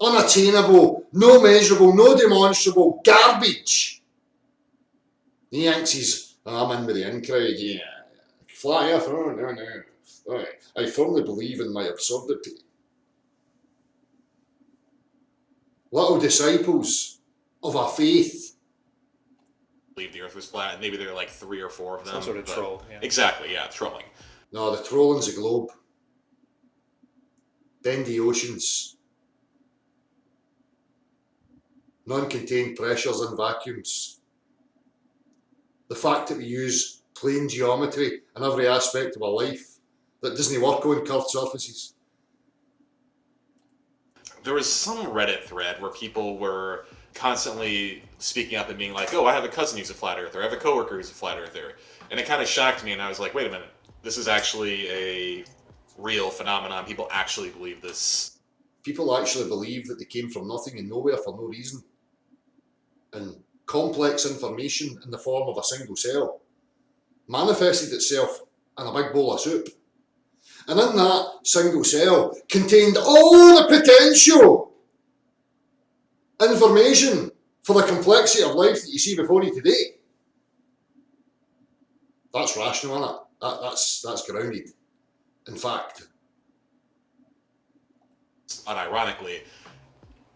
Unattainable, no measurable, no demonstrable garbage. He thinks he's, I'm in with the in crowd, yeah. Fly earth, oh no. I firmly believe in my absurdity. Little disciples of a faith. Believe the earth was flat, and maybe there are like 3 or 4 of them. Some sort of troll. Yeah. Exactly, yeah, trolling. No, the trolling's a globe. Then the oceans. Non-contained pressures and vacuums. The fact that we use plane geometry in every aspect of our life that doesn't work on curved surfaces. There was some Reddit thread where people were constantly speaking up and being like, oh, I have a cousin who's a flat earther, I have a coworker who's a flat earther. And it kind of shocked me, and I was like, wait a minute, this is actually a real phenomenon. People actually believe this. People actually believe that they came from nothing and nowhere for no reason. And complex information in the form of a single cell manifested itself in a big bowl of soup. And in that single cell contained all the potential information for the complexity of life that you see before you today. That's rational, isn't it? That's grounded in fact. Unironically.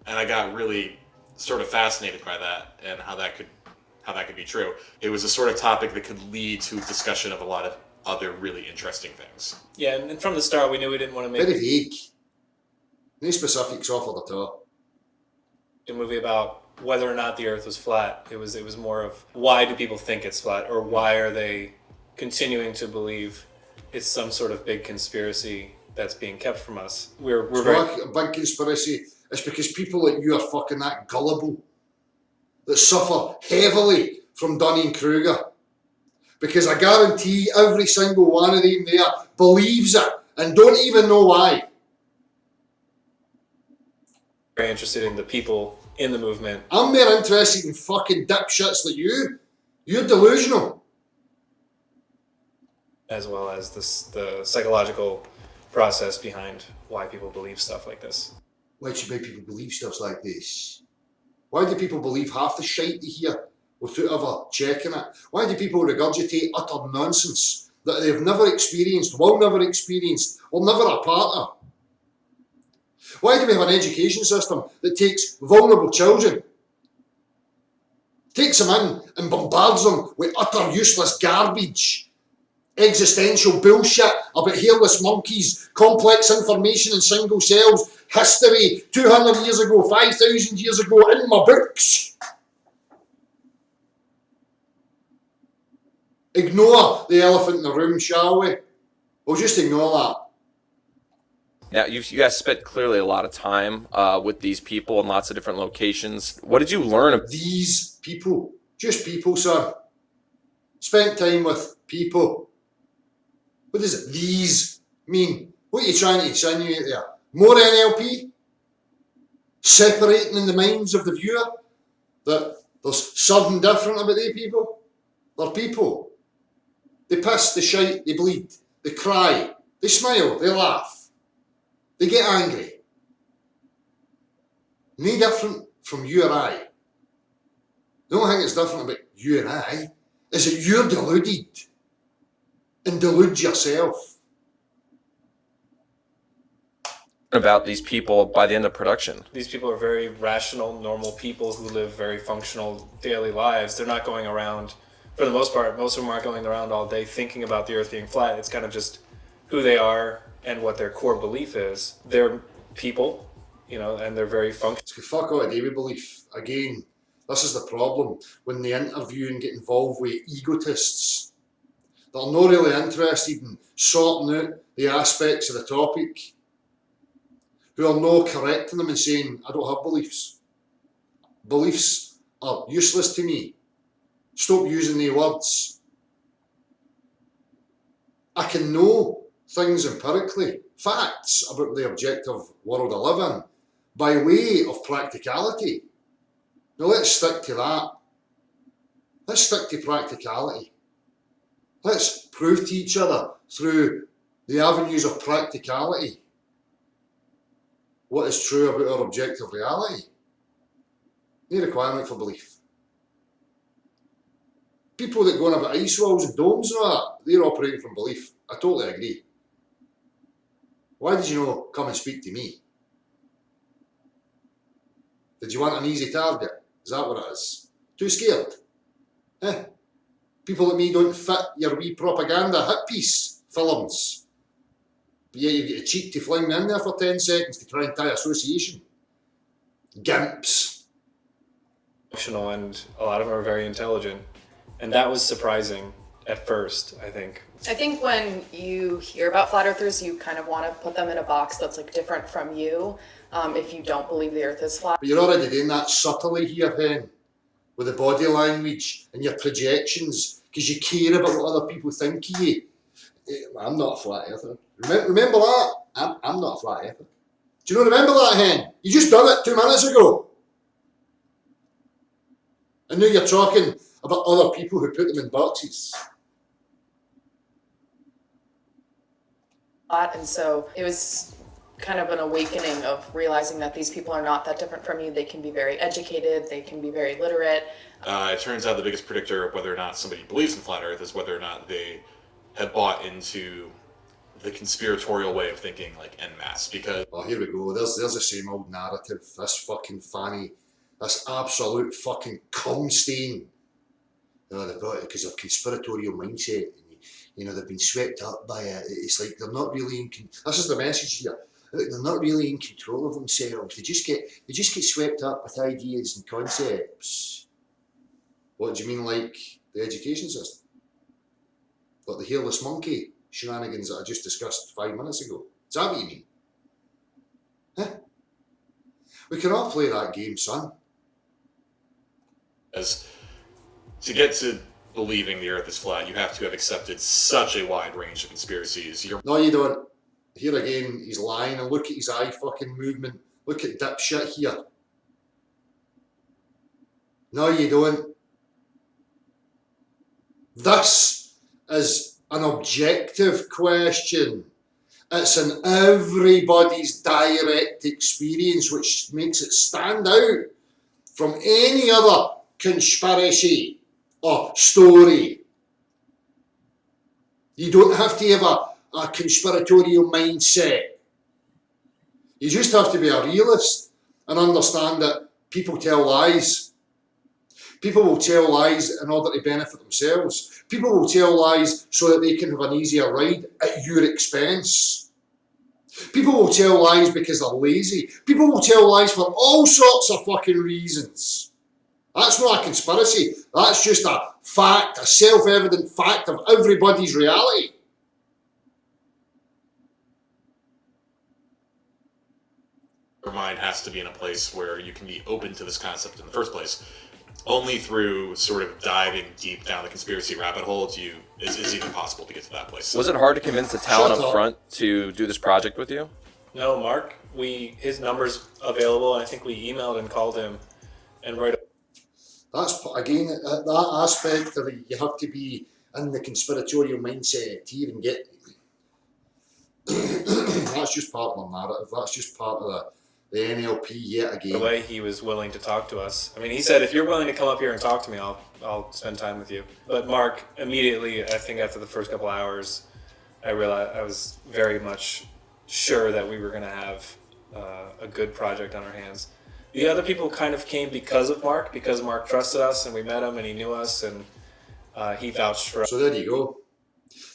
And I got really sort of fascinated by that and how that could be true. It was a sort of topic that could lead to a discussion of a lot of other really interesting things. Yeah, and from the start we knew we didn't want to make very vague. No specifics offered at all. A movie about whether or not the earth was flat. It was more of why do people think it's flat, or why are they continuing to believe it's some sort of big conspiracy that's being kept from us. We're very... a big conspiracy. It's because people like you are fucking that gullible that suffer heavily from Dunning-Kruger. Because I guarantee every single one of them there believes it and don't even know why. Very interested in the people in the movement. I'm more interested in fucking dipshits like you. You're delusional. As well as the psychological process behind why people believe stuff like this. Why should people believe stuff like this? Why do people believe half the shite they hear without ever checking it? Why do people regurgitate utter nonsense that they've never experienced, will never experience, or never a part of? Why do we have an education system that takes vulnerable children, takes them in and bombards them with utter useless garbage, existential bullshit about hairless monkeys, complex information in single cells, history 200 years ago, 5,000 years ago in my books? Ignore the elephant in the room, shall we? We'll just ignore that. Yeah, you guys spent clearly a lot of time with these people in lots of different locations. What did you learn? These people, just people, sir. Spent time with people. What does these mean? What are you trying to insinuate there? More NLP? Separating in the minds of the viewer that there's something different about they people? They're people. They piss, they shite, they bleed, they cry, they smile, they laugh. They get angry. No different from you or I. The only thing that's different about you and I is that you're deluded and delude yourself. About these people by the end of production. These people are very rational, normal people who live very functional daily lives. They're not going around, for the most part, most of them aren't going around all day thinking about the earth being flat. It's kind of just who they are and what their core belief is. They're people, you know, and they're very functional. Fuck all day with belief. Again, this is the problem when they interview and get involved with egotists. They're not really interested in sorting out the aspects of the topic, who are not correcting them and saying, I don't have beliefs. Beliefs are useless to me. Stop using the words. I can know things empirically, facts about the objective world I live in, by way of practicality. Now let's stick to that. Let's stick to practicality. Let's prove to each other through the avenues of practicality what is true about our objective reality. No requirement for belief. People that go on about ice walls and domes and all that, they're operating from belief. I totally agree. Why did you not come and speak to me? Did you want an easy target? Is that what it is? Too scared? Eh? People like me don't fit your wee propaganda hit piece films. But yeah, you get a cheek to fling me in there for 10 seconds to try and tie association. Gimps. Emotional, and a lot of them are very intelligent. And that was surprising at first, I think. I think when you hear about flat earthers, you kind of want to put them in a box that's like different from you, if you don't believe the earth is flat. But you're already doing that subtly here, Hen, with the body language and your projections, because you care about what other people think of you. I'm not a flat earther. Remember that? I'm not a flat earther. Do you not remember that, Hen? You just done it 2 minutes ago. And now you're talking about other people who put them in boxes. And so it was kind of an awakening of realizing that these people are not that different from you. They can be very educated, they can be very literate. It turns out the biggest predictor of whether or not somebody believes in flat Earth is whether or not they have bought into the conspiratorial way of thinking, like en masse. Because oh, here we go. There's the same old narrative. This fucking fanny, this absolute fucking cum stain. They've got it because of conspiratorial mindset. You know, they've been swept up by it. It's like they're not really in. This is the message here. They're not really in control of themselves. They just get swept up with ideas and concepts. What do you mean, like the education system? Like the hairless monkey shenanigans that I just discussed 5 minutes ago? Is that what you mean? Huh? We can all play that game, son. As to get to believing the Earth is flat, you have to have accepted such a wide range of conspiracies. No, you don't. Here again, he's lying, and look at his eye fucking movement. Look at dipshit here. No, you don't. This is an objective question. It's in everybody's direct experience, which makes it stand out from any other conspiracy or story. You don't have to have a conspiratorial mindset. You just have to be a realist and understand that people tell lies. People will tell lies in order to benefit themselves. People will tell lies so that they can have an easier ride at your expense. People will tell lies because they're lazy. People will tell lies for all sorts of fucking reasons. That's not a conspiracy. That's just a fact, a self-evident fact of everybody's reality. Your mind has to be in a place where you can be open to this concept in the first place. Only through sort of diving deep down the conspiracy rabbit hole is even possible to get to that place. Was it hard to convince the talent up front to do this project with you? No, Mark, his number's available, and I think we emailed and called him and right. That's, again, that aspect of it, you have to be in the conspiratorial mindset to even get. That's just part of the narrative. That's just part of the NLP yet again. The way he was willing to talk to us. I mean, he said, if you're willing to come up here and talk to me, I'll spend time with you. But Mark, immediately, I think after the first couple hours, I realized I was very much sure that we were going to have a good project on our hands. The other people kind of came because Mark trusted us, and we met him, and he knew us, and he vouched for us. So there you go.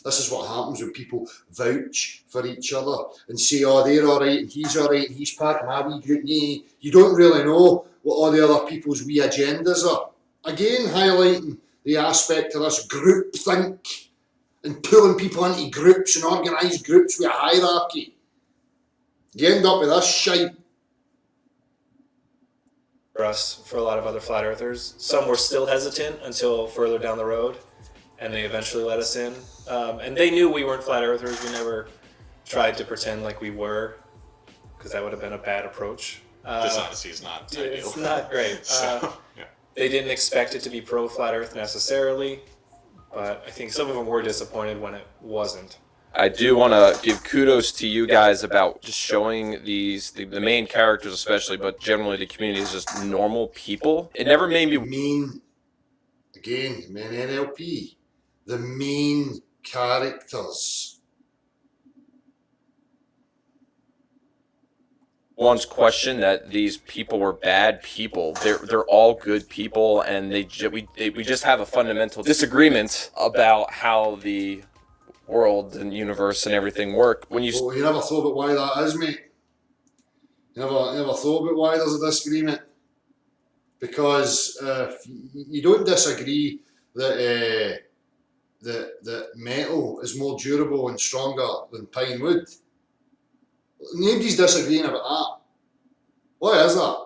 This is what happens when people vouch for each other and say, oh, they're all right, and he's part of my wee group. You don't really know what all the other people's wee agendas are. Again, highlighting the aspect of this group think and pulling people into groups and organised groups with a hierarchy. You end up with this shite. For us, for a lot of other flat earthers. Some were still hesitant until further down the road, and they eventually let us in. And they knew we weren't flat earthers. We never tried to pretend like we were, because that would have been a bad approach. Dishonesty is not ideal. It's not great. So, yeah. They didn't expect it to be pro flat earth necessarily. but I think some of them were disappointed when it wasn't. I do want to give kudos to you guys about just showing the main characters especially, but generally the community is just normal people. It never made me Again, main NLP, the main characters. once question that these people were bad people. They're all good people, and we just have a fundamental disagreement about how the world and universe and everything work. When you never thought about why that is, mate. You never thought about why there's a disagreement. Because you don't disagree that that metal is more durable and stronger than pine wood. Nobody's disagreeing about that. Why is that?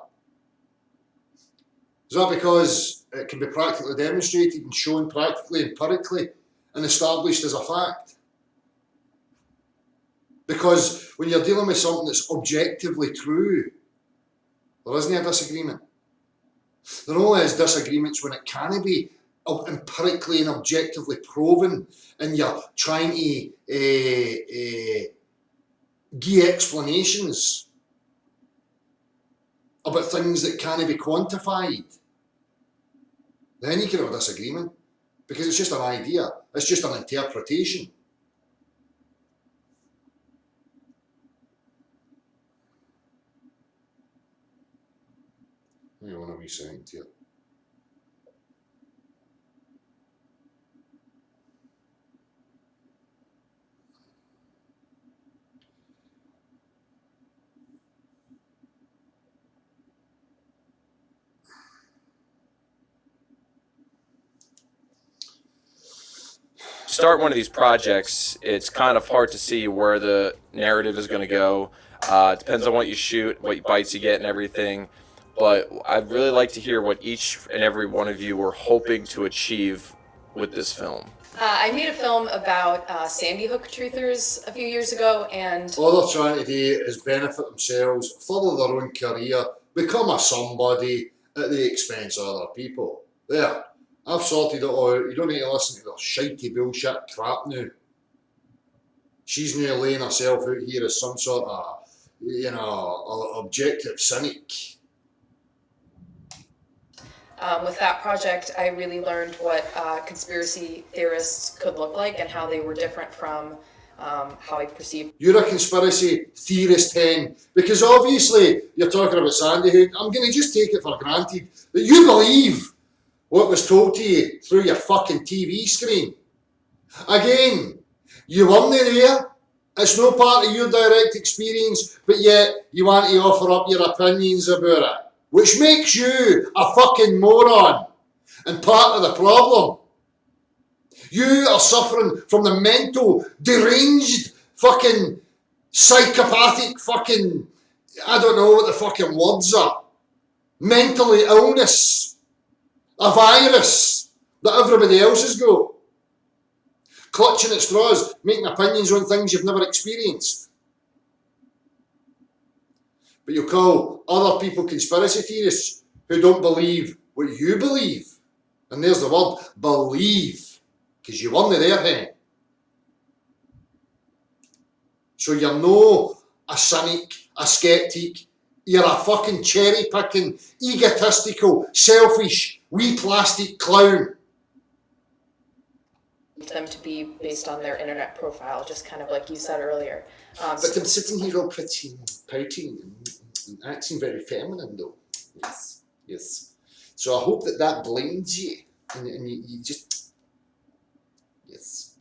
Is that because it can be practically demonstrated and shown practically, empirically, and established as a fact? Because when you're dealing with something that's objectively true, there isn't a disagreement. There only is disagreements when it can be empirically and objectively proven, and you're trying to give explanations about things that can't be quantified. Then you can have a disagreement, because it's just an idea, it's just an interpretation. Hang on a wee second here. start one of these projects, it's kind of hard to see where the narrative is going to go. It depends on what you shoot, what bites you get and everything. But I'd really like to hear what each and every one of you were hoping to achieve with this film. I made a film about Sandy Hook truthers a few years ago, and all they're trying to do is benefit themselves, follow their own career, become a somebody at the expense of other people. There, I've sorted it all out. You don't need to listen to their shitey bullshit crap now. She's now laying herself out here as some sort of, objective cynic. With that project, I really learned what conspiracy theorists could look like and how they were different from how I perceived. You're a conspiracy theorist, Hen, because obviously you're talking about Sandy Hook. I'm going to just take it for granted that you believe what was told to you through your fucking TV screen. Again, you weren't there. It's no part of your direct experience, but yet you want to offer up your opinions about it, which makes you a fucking moron and part of the problem. You are suffering from the mental, deranged, fucking, psychopathic fucking, I don't know what the fucking words are. Mentally illness. A virus that everybody else has got. Clutching at straws, making opinions on things you've never experienced. But you call other people conspiracy theorists who don't believe what you believe. And there's the word, believe. Because you weren't there, Hen. So you're no a cynic, a skeptic. You're a fucking cherry-picking, egotistical, selfish, wee plastic clown. Them to be based on their internet profile, just kind of like you said earlier. But I'm sitting here all pretty and pouting and acting very feminine, though. Yes, yes. So I hope that blinds you, and you just, yes.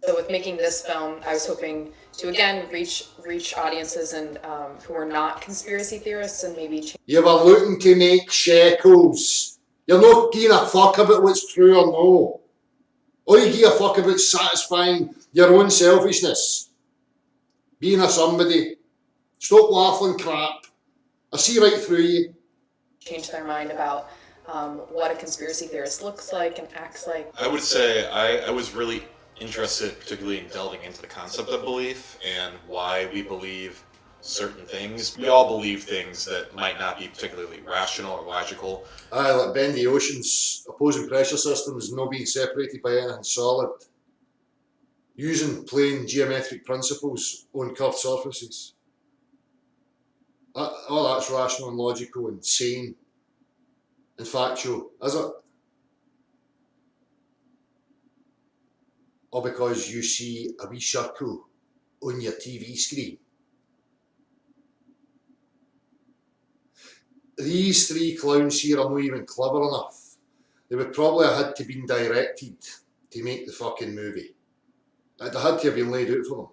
So with making this film, I was hoping to again reach audiences and who are not conspiracy theorists and maybe change. You were looking to make shekels. You're not giving a fuck about what's true or no. All you give a fuck about is satisfying your own selfishness. Being a somebody. Stop waffling crap. I see right through you. Change their mind about what a conspiracy theorist looks like and acts like. I would say I was really interested particularly in delving into the concept of belief and why we believe certain things. We all believe things that might not be particularly rational or logical. Aye, like bendy oceans, opposing pressure systems not being separated by anything solid. Using plain geometric principles on curved surfaces. All that's rational and logical and sane and factual, is it? Or because you see a wee circle on your TV screen. These three clowns here are not even clever enough. They would probably have had to been directed to make the fucking movie. It had to have been laid out for them.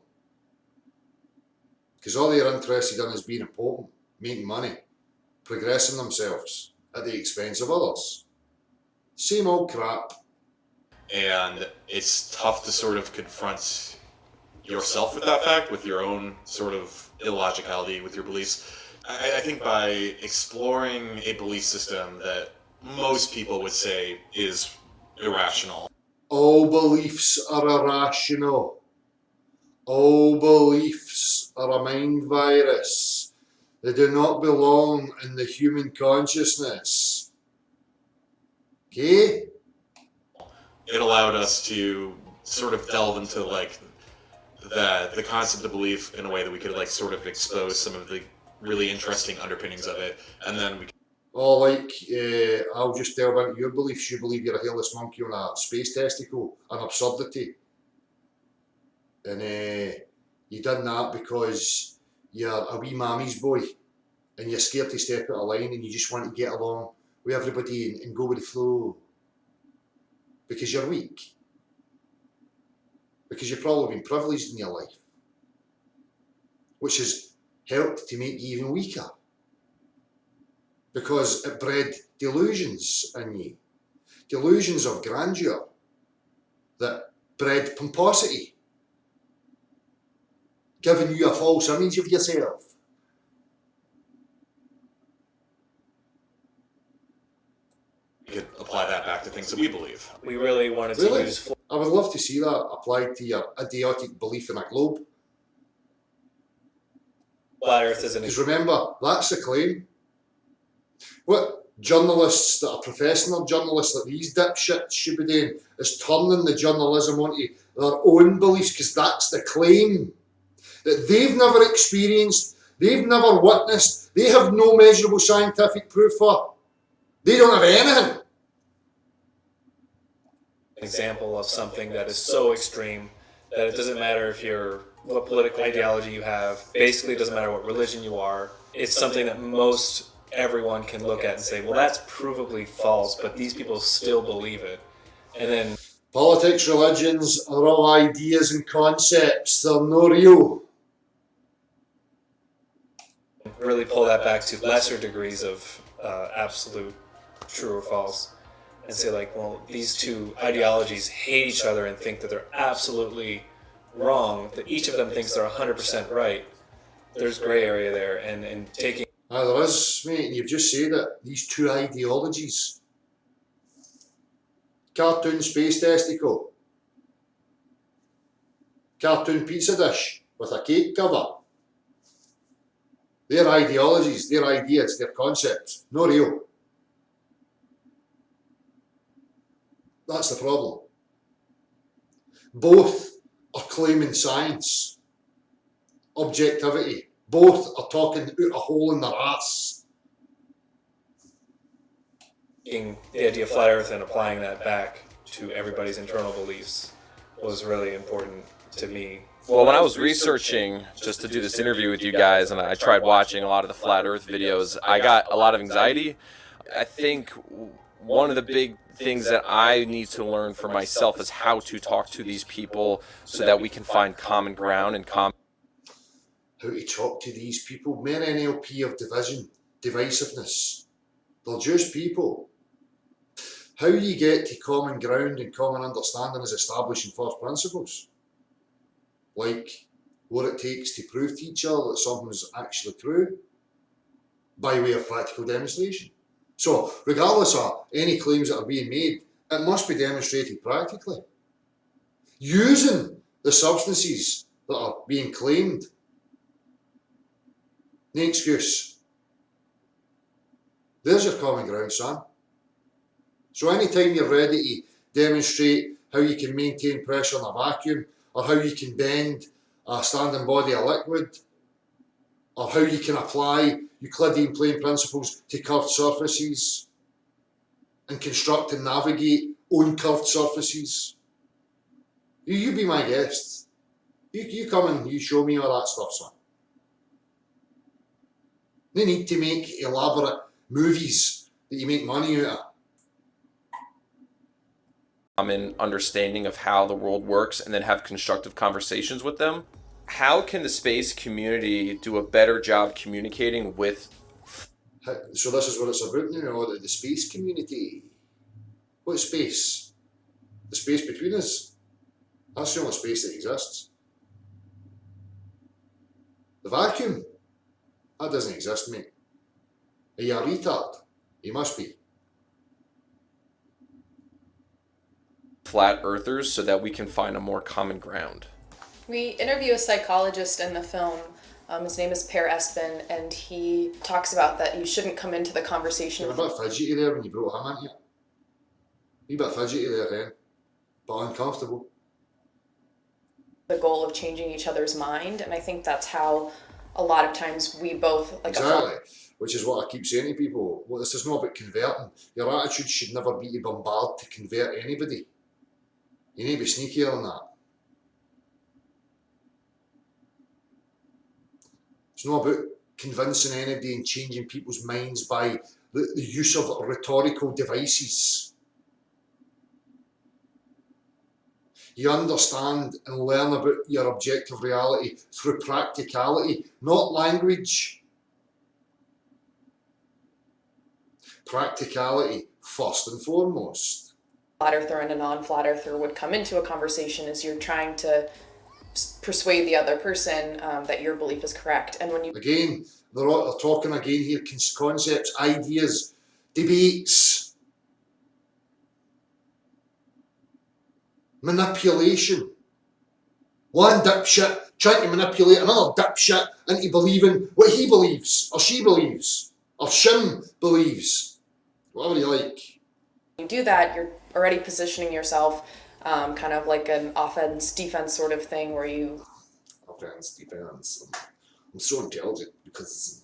Because all they're interested in is being important, making money, progressing themselves at the expense of others. Same old crap. And it's tough to sort of confront yourself with that fact, with your own sort of illogicality, with your beliefs. I think by exploring a belief system that most people would say is irrational. All beliefs are irrational. All beliefs are a mind virus. They do not belong in the human consciousness. Okay? It allowed us to sort of delve into like the concept of belief in a way that we could like sort of expose some of the really interesting underpinnings of it, and then we. Or like, I'll just delve into your beliefs. You believe you're a hairless monkey on a space testicle, an absurdity. And you done that because you're a wee mammy's boy and you're scared to step out of line and you just want to get along with everybody and go with the flow. Because you're weak. Because you've probably been privileged in your life. Which has helped to make you even weaker. Because it bred delusions in you. Delusions of grandeur that bred pomposity. Giving you a false image of yourself. We could apply that back to things that we believe. We really wanted to use. I would love to see that applied to your idiotic belief in a globe. Flat Earth isn't. Because remember, that's the claim. What journalists that are professional journalists like these dipshits should be doing is turning the journalism onto their own beliefs, because that's the claim. That they've never experienced, they've never witnessed, they have no measurable scientific proof for. They don't have anything. Example of something that is so extreme that it doesn't matter if you're what political ideology you have. Basically, it doesn't matter what religion you are. It's something that most everyone can look at and say, well, that's provably false, but these people still believe it. And then Politics, religions are all ideas and concepts. They're no real. really pull that back to lesser degrees of absolute true or false, and say like, well, these two ideologies hate each other and think that they're absolutely wrong, that each of them thinks they're 100% right. There's gray area there, and taking... There is, mate, and you've just said it, these two ideologies. Cartoon space testicle. Cartoon pizza dish with a cake cover. Their ideologies, their ideas, their concepts, no real. That's the problem. Both are claiming science, objectivity. Both are talking out a hole in their ass. Taking the idea of flat Earth and applying that back to everybody's internal beliefs was really important to me. Well, when I was researching just to do this interview with you guys, and I tried watching a lot of the Flat Earth videos, I got a lot of anxiety. I think one of the big things that I need to learn for myself is how to talk to these people so that we can find common ground and how to talk to these people. Mere NLP of division, divisiveness. They're just people. How you get to common ground and common understanding is establishing first principles. Like what it takes to prove to each other that something's actually true by way of practical demonstration. So regardless of any claims that are being made, it must be demonstrated practically. Using the substances that are being claimed No excuse. There's your common ground, son. So anytime you're ready to demonstrate how you can maintain pressure in a vacuum, or how you can bend a standing body of liquid, or how you can apply Euclidean plane principles to curved surfaces, and construct and navigate on curved surfaces, you be my guest. You come and you show me all that stuff, son. No need to make elaborate movies that you make money out of. Common understanding of how the world works and then have constructive conversations with them. How can the space community do a better job communicating with? So this is what it's about now, the space community. What space? The space between us. That's the only space that exists. The vacuum, that doesn't exist, mate. Are you a retard? You must be. Flat earthers so that we can find a more common ground. We interview a psychologist in the film. His name is Per Espen, and he talks about that you shouldn't come into the conversation. You're a bit fidgety there when you brought him, aren't you? You're a bit fidgety there then, but uncomfortable. The goal of changing each other's mind, and I think that's how a lot of times we both exactly, which is what I keep saying to people. Well, this is not about converting. Your attitude should never be to bombard to convert anybody. You need to be sneakier than that. It's not about convincing anybody and changing people's minds by the use of rhetorical devices. You understand and learn about your objective reality through practicality, not language. Practicality first and foremost. Flat earther and a non-flat earther would come into a conversation as you're trying to persuade the other person that your belief is correct. And when you again, they're talking again here, concepts, ideas, debates. Manipulation. One dipshit trying to manipulate another dipshit into believing what he believes, or she believes, or Shim believes. Whatever you like. When you do that, you're already positioning yourself kind of like an offense-defense sort of thing where you... Offense, defense. I'm so intelligent because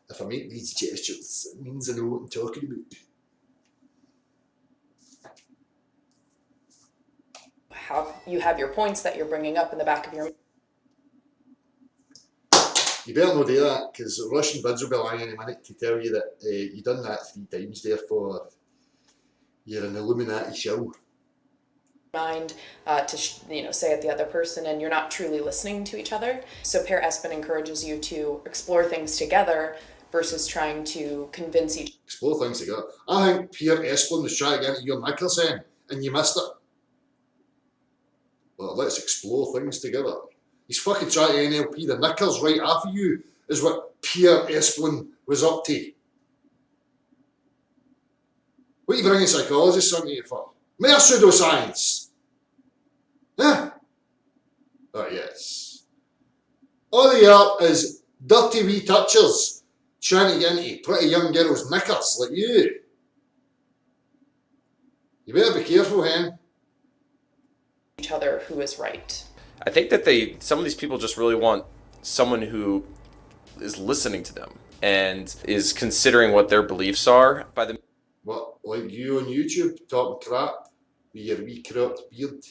if I make these gestures, it means I know what I'm talking about. How you have your points that you're bringing up in the back of your... You better not do that, because Russian vids will be lying in a minute to tell you that you've done that 3 times, therefore you're an Illuminati show. Mind to say at the other person, and you're not truly listening to each other. So Per Espen encourages you to explore things together versus trying to convince each... Explore things together. I think Per Espen was trying to get into your knickers then, and you missed it. Well, let's explore things together. He's fucking trying to NLP the knickers right after you, is what Per Espen was up to. What are you bringing psychologists on here for? Mere pseudoscience. Huh? Oh, yes. All they are is dirty wee touchers trying to get into pretty young girls' knickers like you. You better be careful, hen. Each other who is right. I think that some of these people just really want someone who is listening to them and is considering what their beliefs are by the... What, like you on YouTube talking crap with your wee cropped beard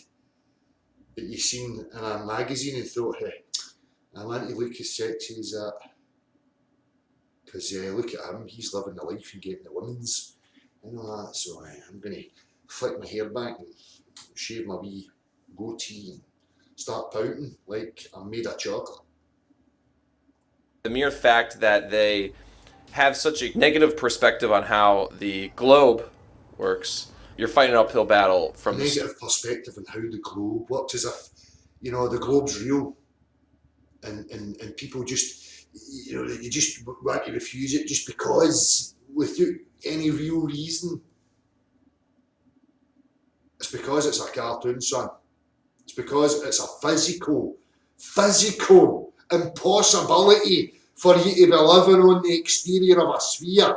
that you seen in a magazine and thought, hey, I want to look as sexy as that. Because look at him, he's living the life and getting the women's and all that. So I'm going to flick my hair back and shave my wee goatee and start pouting like I'm made of chocolate. The mere fact that they have such a negative perspective on how the globe works, you're fighting an uphill battle from negative perspective on how the globe works, as if the globe's real, and people just they just want to refuse it just because without any real reason. It's because it's a cartoon, son. It's because it's a physical impossibility for you to be living on the exterior of a sphere.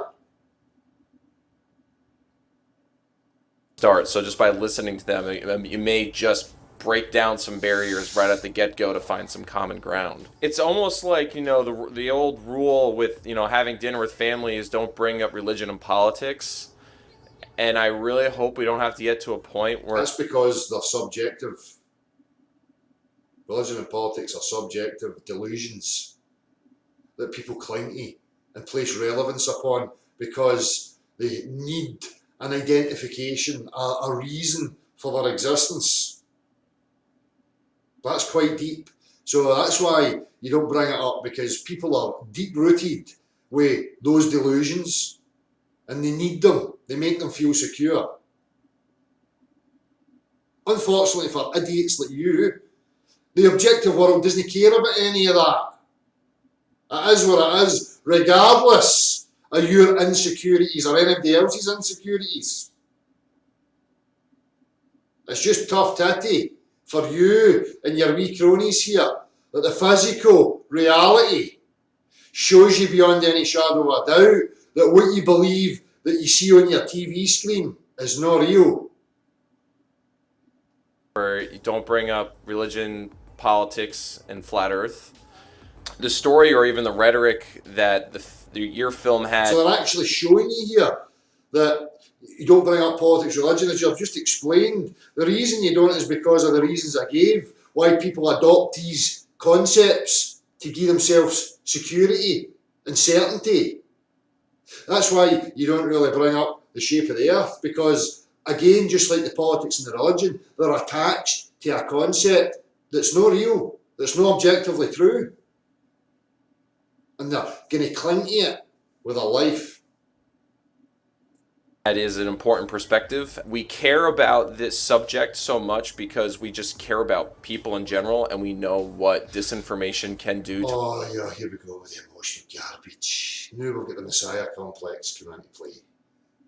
Start. So just by listening to them, you may just break down some barriers right at the get-go to find some common ground. It's almost like, you know, the old rule with, you know, having dinner with family is don't bring up religion and politics. And I really hope we don't have to get to a point where... That's because they're subjective. Religion and politics are subjective delusions that people cling to and place relevance upon because they need an identification, a reason for their existence. That's quite deep. So that's why you don't bring it up, because people are deep-rooted with those delusions and they need them. They make them feel secure. Unfortunately for idiots like you, the objective world doesn't care about any of that. It is what it is, regardless of your insecurities or anybody else's insecurities. It's just tough titty for you and your wee cronies here that the physical reality shows you beyond any shadow of a doubt that what you believe that you see on your TV screen is not real. Where you don't bring up religion, politics, and flat Earth. The story or even the rhetoric that your film had... So they're actually showing you here that you don't bring up politics, religion, as you've just explained. The reason you don't is because of the reasons I gave, why people adopt these concepts to give themselves security and certainty. That's why you don't really bring up the shape of the earth, because again, just like the politics and the religion, they're attached to a concept that's not real, that's not objectively true. And they're going to cling to it with a life. That is an important perspective. We care about this subject so much because we just care about people in general, and we know what disinformation can do. Oh yeah, here we go with the emotional garbage. Now we've got the Messiah complex coming into play.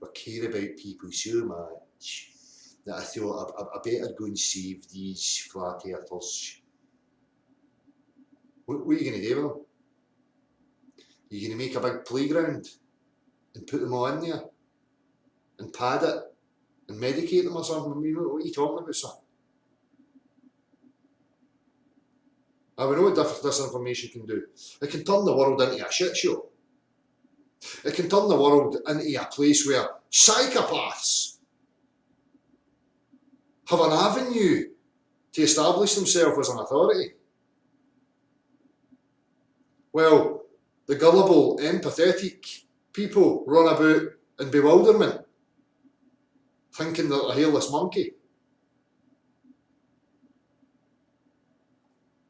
We care about people so much that I thought I better go and save these flat earthers. What are you going to do with them? Are you going to make a big playground and put them all in there and pad it and medicate them or something? I mean, what are you talking about, son? We know what disinformation can do. It can turn the world into a shit show. It can turn the world into a place where psychopaths have an avenue to establish themselves as an authority. Well, the gullible, empathetic people run about in bewilderment, thinking they're a hairless monkey.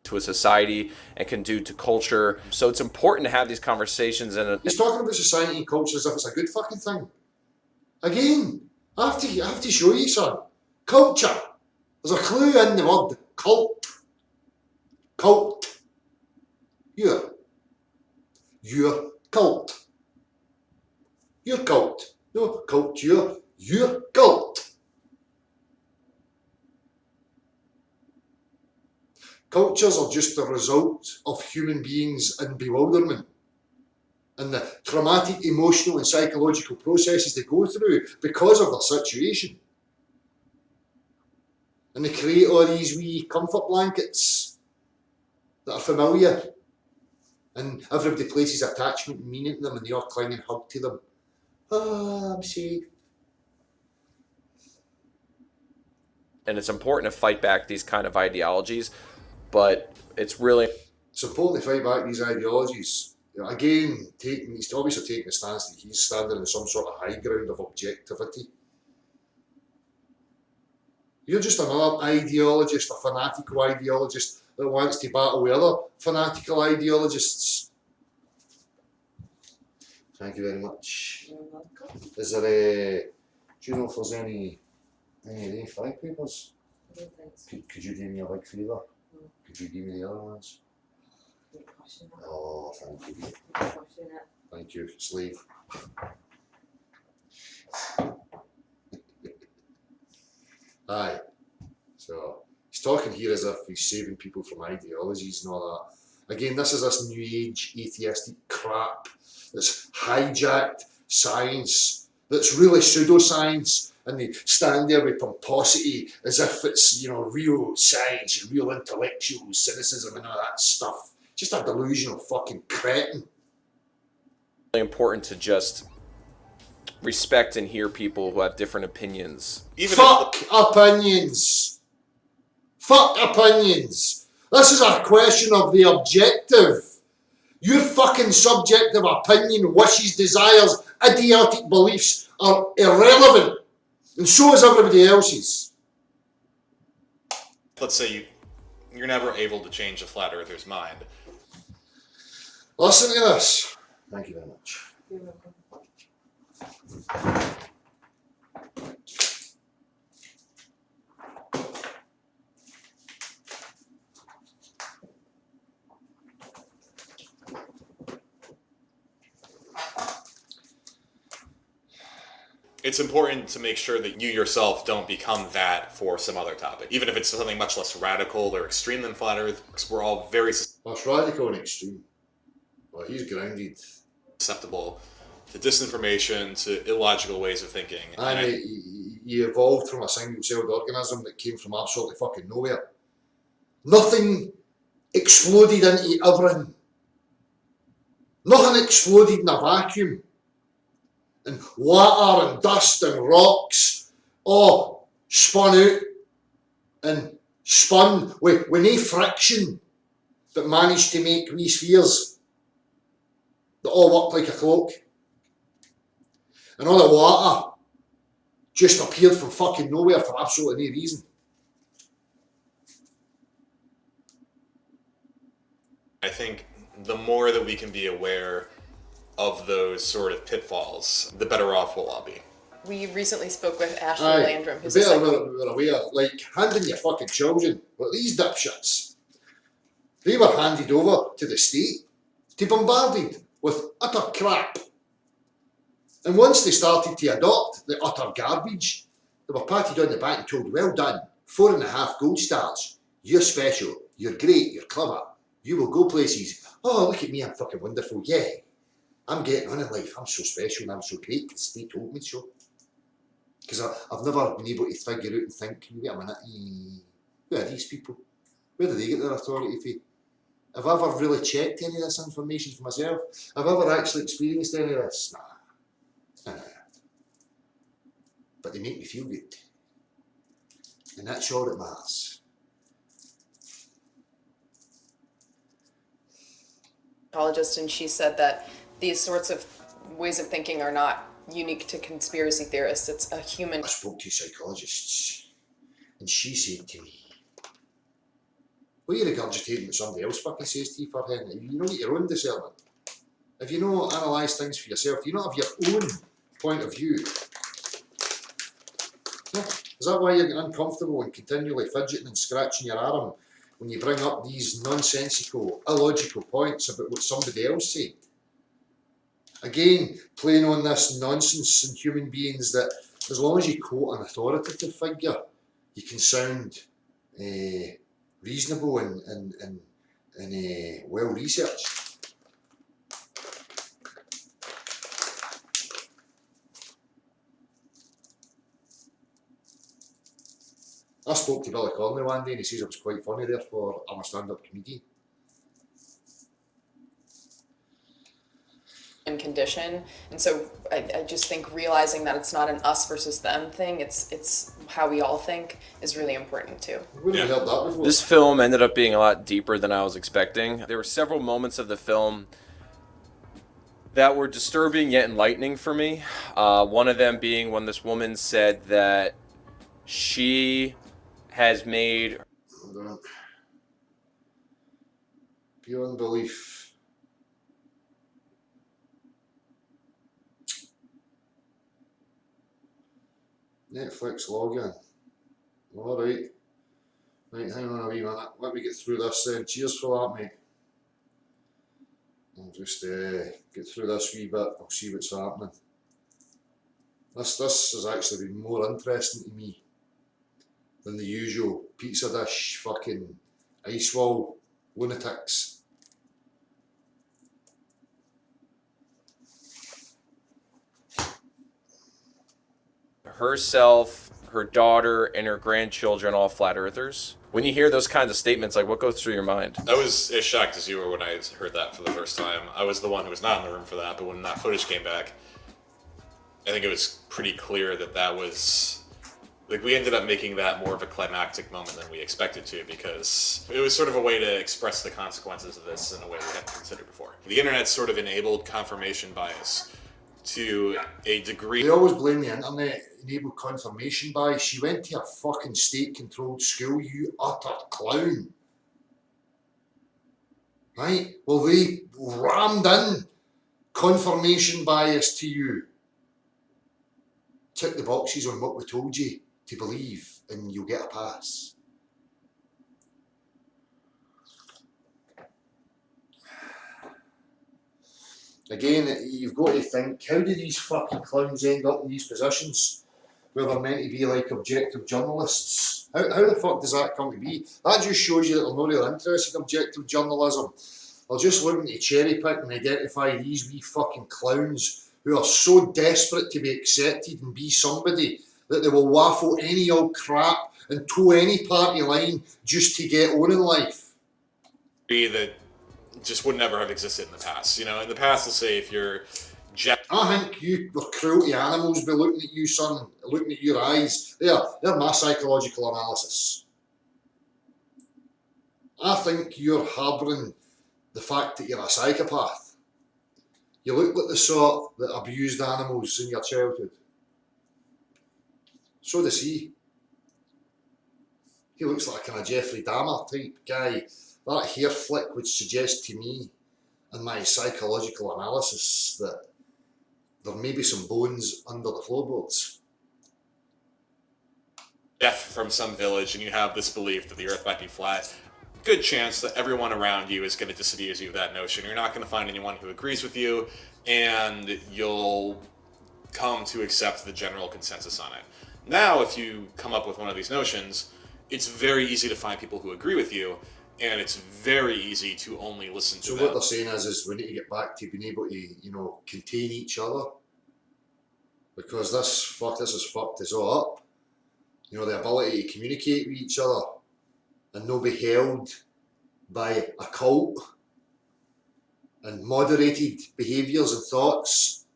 To a society and can do to culture. So it's important to have these conversations. And he's talking about society and culture as if it's a good fucking thing. Again, I have to show you, son. Culture. There's a clue in the word cult. Cult. Your cult. Your cult. No, culture. Your cult. Cultures are just the result of human beings in bewilderment and the traumatic emotional and psychological processes they go through because of their situation. And they create all these wee comfort blankets that are familiar, and everybody places attachment and meaning to them, and they all cling and hug to them. Oh, I'm safe. And it's important to fight back these kind of ideologies, but it's important to fight back these ideologies. You know, again, he's obviously taking a stance that he's standing in some sort of high ground of objectivity. You're just another ideologist, a fanatical ideologist that wants to battle with other fanatical ideologists. Thank you very much. Is there do you know if there's any of the flag papers? Could you do me a big favour? Could you give me the other ones? Oh, thank you. Thank you, slave. Aye. So he's talking here as if he's saving people from ideologies and all that. Again, this is this new age atheistic crap that's hijacked science, that's really pseudoscience, and they stand there with pomposity as if it's, you know, real science and real intellectual cynicism and all that stuff. Just a delusional fucking cretin. Really important to just respect and hear people who have different opinions. Fuck opinions. Fuck opinions. This is a question of the objective. Your fucking subjective opinion, wishes, desires, idiotic beliefs are irrelevant. And so is everybody else's. Let's say you're never able to change a flat earther's mind. Listen to this. Thank you very much. You're welcome. It's important to make sure that you yourself don't become that for some other topic. Even if it's something much less radical or extreme than flat earth, because we're all very That's radical and extreme. Well, he's grounded. susceptible to disinformation, to illogical ways of thinking. And he evolved from a single-celled organism that came from absolutely fucking nowhere. Nothing exploded into everything. Nothing exploded in a vacuum. And water and dust and rocks all spun out and spun with no friction, but managed to make wee spheres that all worked like a cloak. And all the water just appeared from fucking nowhere for absolutely no reason. I think the more that we can be aware of those sort of pitfalls, the better off we'll all be. We recently spoke with Ashley Aye, Landrum, who's a better psycho- we're aware, like handing your fucking children, but these dipshits, they were handed over to the state to bombarded with utter crap. And once they started to adopt the utter garbage, they were patted on the back and told, well done, 4.5 gold stars, you're special, you're great, you're clever, you will go places. Oh, look at me, I'm fucking wonderful, yeah. I'm getting on in life, I'm so special and I'm so great because they told me so. Because I've never been able to figure out and think, wait a minute, who are these people? Where do they get their authority from? Have I ever really checked any of this information for myself? Have I ever actually experienced any of this? Nah. But they make me feel good. And that's all that matters. psychologist, and she said that these sorts of ways of thinking are not unique to conspiracy theorists. It's a human. I spoke to psychologists, and she said to me, what are you regurgitating what somebody else fucking says to you for, Henry? You don't get your own discernment. If you don't analyse things for yourself, do you not have your own point of view? Yeah. Is that why you're getting uncomfortable and continually fidgeting and scratching your arm when you bring up these nonsensical, illogical points about what somebody else said? Again, playing on this nonsense in human beings that as long as you quote an authoritative figure, you can sound reasonable and well researched. I spoke to Billy Connolly one day and he says it was quite funny, therefore I'm a stand-up comedian. And condition, and so I just think realizing that it's not an us versus them thing, it's how we all think is really important too. We've heard that before. This film ended up being a lot deeper than I was expecting. There were several moments of the film that were disturbing yet enlightening for me. One of them being when this woman said that she has made beyond belief. Netflix login. Alright. Right, hang on a wee minute. Let me get through this then. Cheers for that, mate. I'll just get through this wee bit. I'll see what's happening. This has actually been more interesting to me than the usual pizza dish fucking ice wall lunatics herself, her daughter, and her grandchildren all flat earthers? When you hear those kinds of statements, like, what goes through your mind? I was as shocked as you were when I heard that for the first time. I was the one who was not in the room for that, but when that footage came back, I think it was pretty clear that that was... Like, we ended up making that more of a climactic moment than we expected to, because it was sort of a way to express the consequences of this in a way we hadn't considered before. The internet sort of enabled confirmation bias to a degree. They always blame the internet, enabled confirmation bias. She went to a fucking state-controlled school, you utter clown. Right? Well, they rammed in confirmation bias to you. Tick the boxes on what we told you to believe, and you'll get a pass. Again, you've got to think, how do these fucking clowns end up in these positions where they're meant to be like objective journalists? How the fuck does that come to be? That just shows you that they're not really interested in objective journalism. They're just looking to cherry pick and identify these wee fucking clowns who are so desperate to be accepted and be somebody that they will waffle any old crap and toe any party line just to get on in life. That just would never have existed in the past. You know, in the past, let's say if you're I think you were cruel to animals by looking at you, son, looking at your eyes. They're my psychological analysis. I think you're harbouring the fact that you're a psychopath. You look like the sort that abused animals in your childhood. So does he. He looks like a kind of Jeffrey Dahmer type guy. That hair flick would suggest to me, in my psychological analysis, that there may be some bones under the floorboards. Death from some village and you have this belief that the earth might be flat, good chance that everyone around you is going to disabuse you of that notion. You're not going to find anyone who agrees with you, and you'll come to accept the general consensus on it. Now, if you come up with one of these notions, it's very easy to find people who agree with you, and it's very easy to only listen to them. So what they're saying is we need to get back to being able to, contain each other, because this has fucked us all up. The ability to communicate with each other and not be held by a cult and moderated behaviours and thoughts.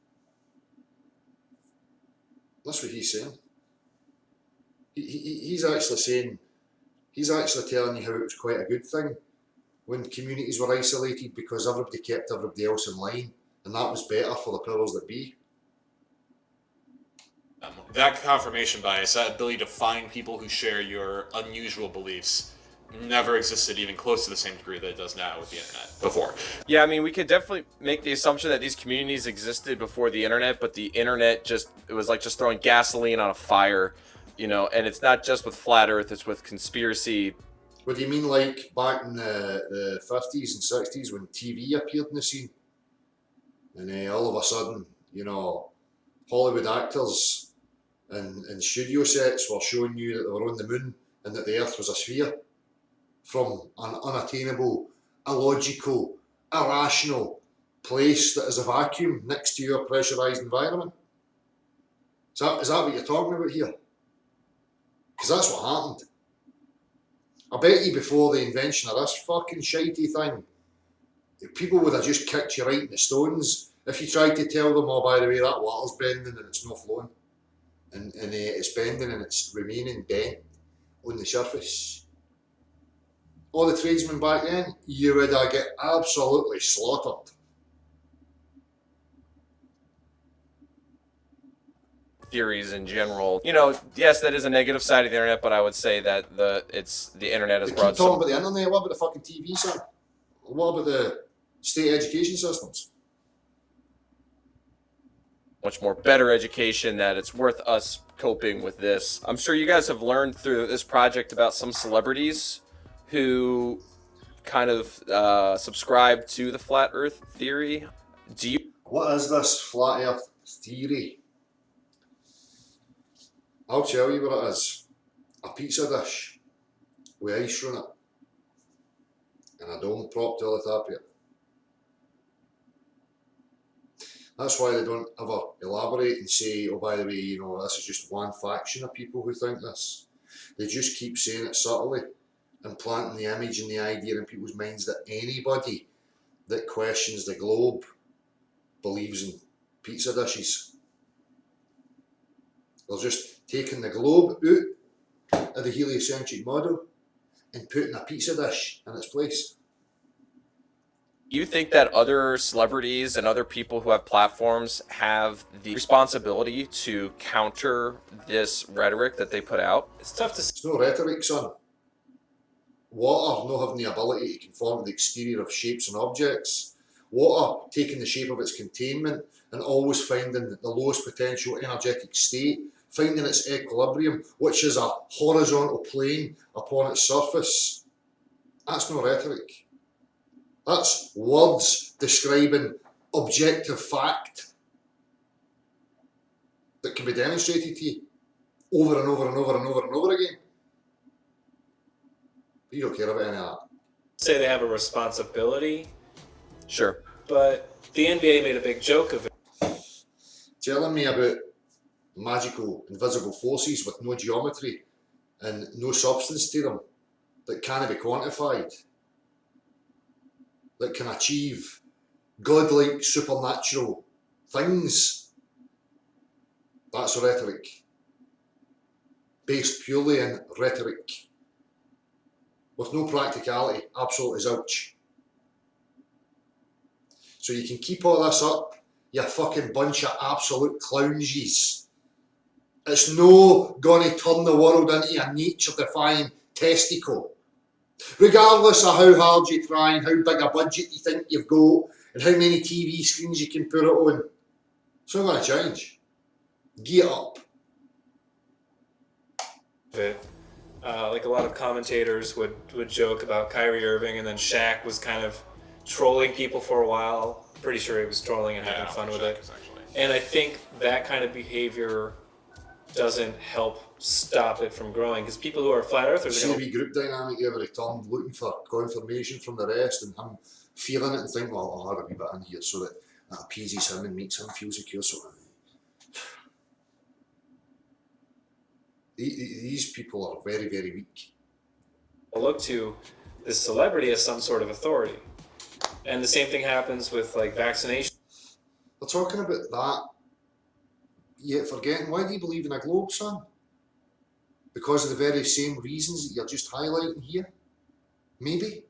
That's what he's saying. He's actually saying, he's actually telling you how it was quite a good thing when communities were isolated, because everybody kept everybody else in line, and that was better for the powers that be. That confirmation bias, that ability to find people who share your unusual beliefs, never existed even close to the same degree that it does now with the internet before. Yeah, I mean, we could definitely make the assumption that these communities existed before the internet, but the internet it was like just throwing gasoline on a fire, and it's not just with flat earth, it's with conspiracy. What do you mean, like back in the 50s and 60s when TV appeared in the scene? And all of a sudden, Hollywood actors and studio sets were showing you that they were on the moon and that the earth was a sphere from an unattainable, illogical, irrational place that is a vacuum next to your pressurised environment. Is that what you're talking about here? Because that's what happened. I bet you before the invention of this fucking shitey thing, people would have just kicked you right in the stones if you tried to tell them, oh, by the way, that water's bending and it's not flowing. And it's bending and it's remaining bent on the surface. All the tradesmen back then, you would have get absolutely slaughtered. Theories in general. Yes, that is a negative side of the internet, but I would say that the internet has brought Keep talking about the internet. What about the fucking TV, son? What about the state education systems? much more better education, that it's worth us coping with this. I'm sure you guys have learned through this project about some celebrities who kind of subscribe to the flat earth theory. What is this flat earth theory? I'll tell you what it is. A pizza dish with ice on it and a dome propped to the top of it. That's why they don't ever elaborate and say, oh, by the way, this is just one faction of people who think this. They just keep saying it subtly and planting the image and the idea in people's minds that anybody that questions the globe believes in pizza dishes. They're just taking the globe out of the heliocentric model and putting a pizza dish in its place. You think that other celebrities and other people who have platforms have the responsibility to counter this rhetoric that they put out? It's tough to. It's no rhetoric, son. Water not having the ability to conform to the exterior of shapes and objects. Water taking the shape of its containment and always finding the lowest potential energetic state, finding its equilibrium, which is a horizontal plane upon its surface. That's no rhetoric. That's words describing objective fact that can be demonstrated to you over and over and over and over and over again. You don't care about any of that. Say they have a responsibility. Sure. But the NBA made a big joke of it. Telling me about magical, invisible forces with no geometry and no substance to them that can't be quantified, that can achieve godlike, supernatural things. That's rhetoric. Based purely in rhetoric. With no practicality, absolutely zilch. So you can keep all this up, you fucking bunch of absolute clownsies. It's no gonna turn the world into a nature-defying testicle. Regardless of how hard you try and how big a budget you think you've got and how many TV screens you can put it on, it's not gonna change. Get up. Like a lot of commentators would joke about Kyrie Irving, and then Shaq was kind of trolling people for a while. Pretty sure he was trolling and having fun with it. And I think that kind of behavior doesn't help stop it from growing, because people who are flat earthers are going to... See the group dynamic you ever returned, looking for confirmation from the rest, and him feeling it and thinking, well, I'll have a wee bit in here so that appeases him and makes him feel secure. So these people are very, very weak. Look to this celebrity as some sort of authority. And the same thing happens with like vaccination. We're talking about that, yet forgetting, why do you believe in a globe, son? Because of the very same reasons that you're just highlighting here? Maybe?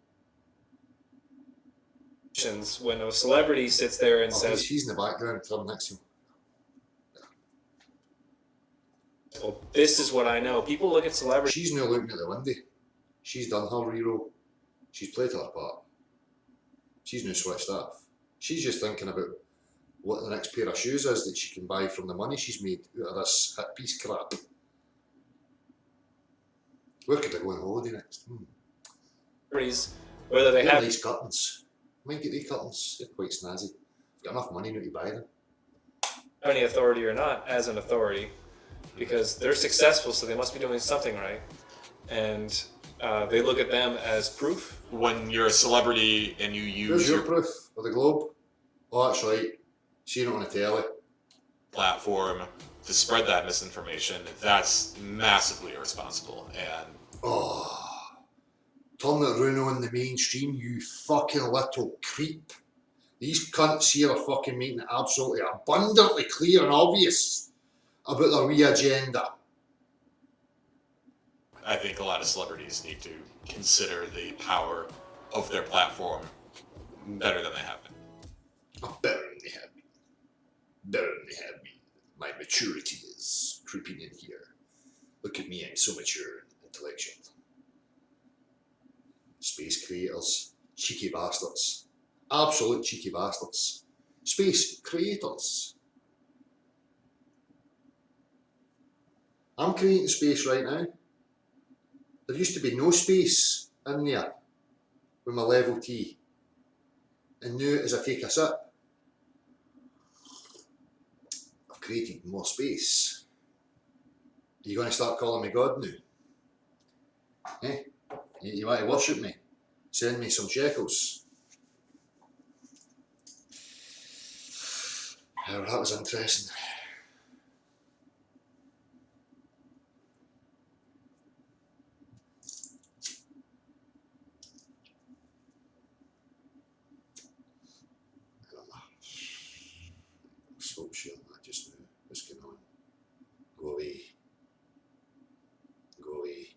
When a celebrity sits there and says... He's in the background, turn next to him. Well, this is what I know. People look at celebrities... She's not looking at the window. She's done her rero. She's played her part. She's now switched off. She's just thinking about what the next pair of shoes is that she can buy from the money she's made out of this hit piece crap. Where could I go on holiday next? Whether they have nice curtains. I might get these curtains. They're quite snazzy. I've got enough money now to buy them. Any authority or not, as an authority, because they're successful, so they must be doing something right. And they look at them as proof. When you're a celebrity and you use Where's your proof of the globe? Oh, that's right. Seeing it on the telly. Platform to spread that misinformation, that's massively irresponsible. And turn it round on the mainstream, you fucking little creep. These cunts here are fucking making it absolutely abundantly clear and obvious about their wee agenda. I think a lot of celebrities need to consider the power of their platform better than they have been. Oh, better than they have been. Better than they have been. My maturity is creeping in here. Look at me, I'm so mature and intellectual. Space creators, cheeky bastards. Absolute cheeky bastards. Space creators. I'm creating space right now. There used to be no space in there with my level T. And now as I take a sip, I've created more space. Are you going to start calling me God now? Eh? You want to worship me? Send me some shekels. Yeah, well, that was interesting. Stop sharing that just now. What's going on? Go away. Go away.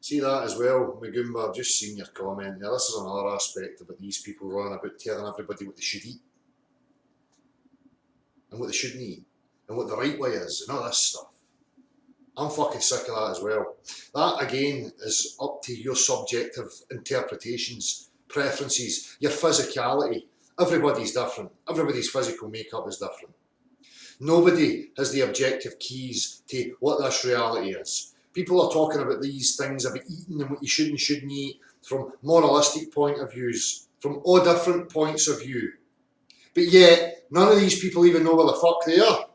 See that as well, Magumba, I've just seen your comment there. This is another aspect about these people running about telling everybody what they should eat and what they shouldn't eat and what the right way is and all this stuff. I'm fucking sick of that as well. That again is up to your subjective interpretations, preferences, your physicality. Everybody's different. Everybody's physical makeup is different. Nobody has the objective keys to what this reality is. People are talking about these things about eating and what you should and shouldn't eat from moralistic point of views, from all different points of view. But yet, none of these people even know where the fuck they are.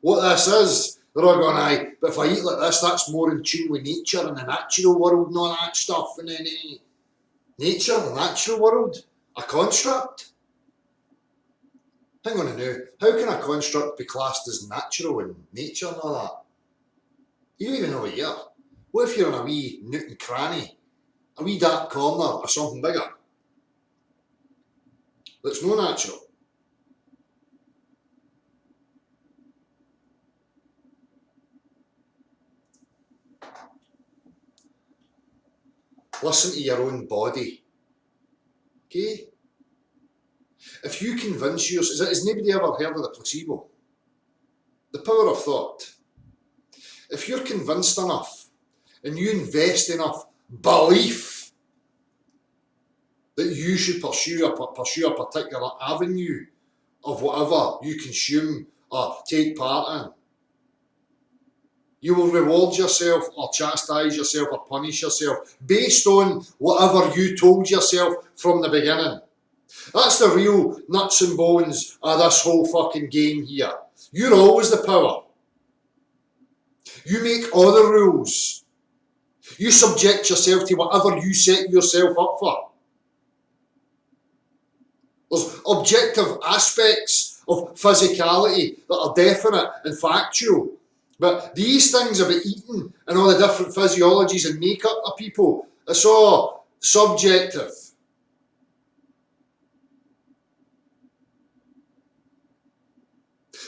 What this is, they're all going, aye, but if I eat like this, that's more in tune with nature and the natural world and all that stuff. And then nature, the natural world, a construct. Hang on a minute, how can a construct be classed as natural in nature and all that? You don't even know what you are. What if you're in a wee nook and cranny, a wee dark corner or something bigger that's no natural? Listen to your own body, okay? If you convince yourself, has anybody ever heard of the placebo? The power of thought. If you're convinced enough and you invest enough belief that you should pursue a particular avenue of whatever you consume or take part in, you will reward yourself or chastise yourself or punish yourself based on whatever you told yourself from the beginning. That's the real nuts and bones of this whole fucking game here. You're always the power. You make all the rules. You subject yourself to whatever you set yourself up for. There's objective aspects of physicality that are definite and factual. But these things about eating and all the different physiologies and makeup of people, it's all subjective.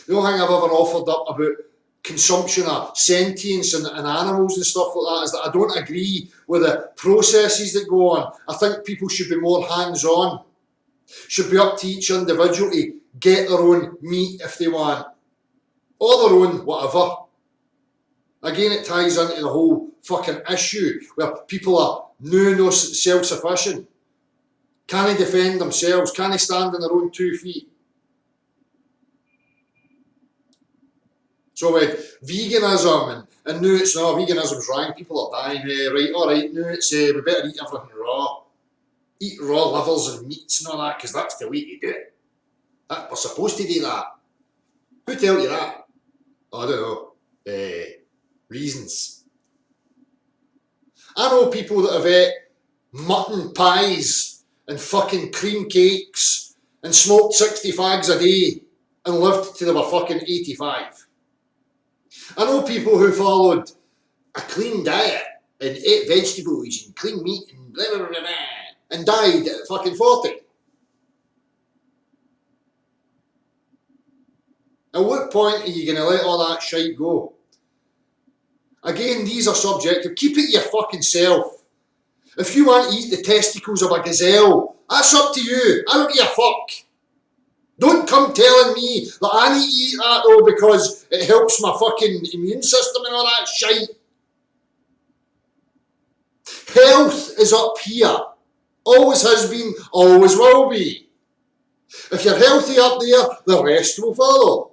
The only thing I've ever offered up about consumption of sentience and animals and stuff like that is that I don't agree with the processes that go on. I think people should be more hands-on. Should be up to each individual to get their own meat if they want. Or their own whatever. Again, it ties into the whole fucking issue where people are no self-sufficient. Can they defend themselves? Can they stand on their own 2 feet? So with veganism and now it's not, veganism's wrong, people are dying, right, alright, now it's we better eat everything raw. Eat raw livers and meats and all that, because that's the way to do it. We're supposed to do that. Who tell you that? Oh, I don't know. Reasons. I know people that have ate mutton pies and fucking cream cakes and smoked 60 fags a day and lived till they were fucking 85. I know people who followed a clean diet and ate vegetables and clean meat and blah, blah, blah, blah, and died at fucking 40. At what point are you going to let all that shite go? Again, these are subjective. Keep it to your fucking self. If you want to eat the testicles of a gazelle, that's up to you. I don't give a fuck. Don't come telling me that I need to eat that though because it helps my fucking immune system and all that shite. Health is up here. Always has been, always will be. If you're healthy up there, the rest will follow.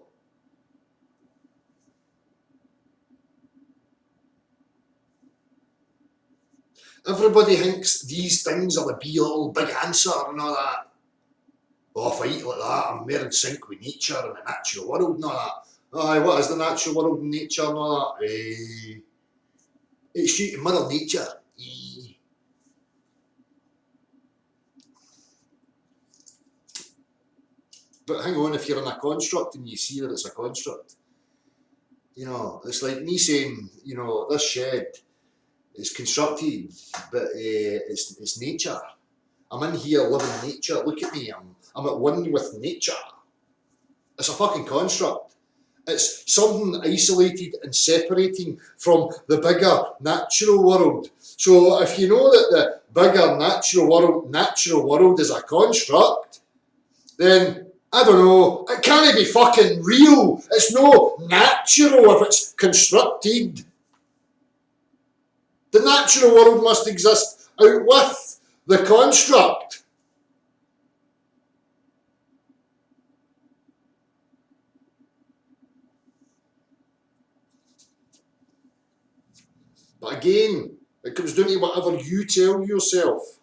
Everybody thinks these things are the be-all, big answer and all that. Oh, if I eat like that, I'm more in sync with nature and the natural world and all that. Aye, what is the natural world and nature and all that? It's shooting Mother Nature. But hang on, if you're in a construct and you see that it's a construct, you know, it's like me saying, you know, this shed is constructed, but it's nature. I'm in here living nature. Look at me, I'm at one with nature. It's a fucking construct. It's something isolated and separating from the bigger natural world. So if you know that the bigger natural world is a construct, then I don't know, it can't be fucking real. It's no natural if it's constructed. The natural world must exist out with the construct. But again, it comes down to whatever you tell yourself.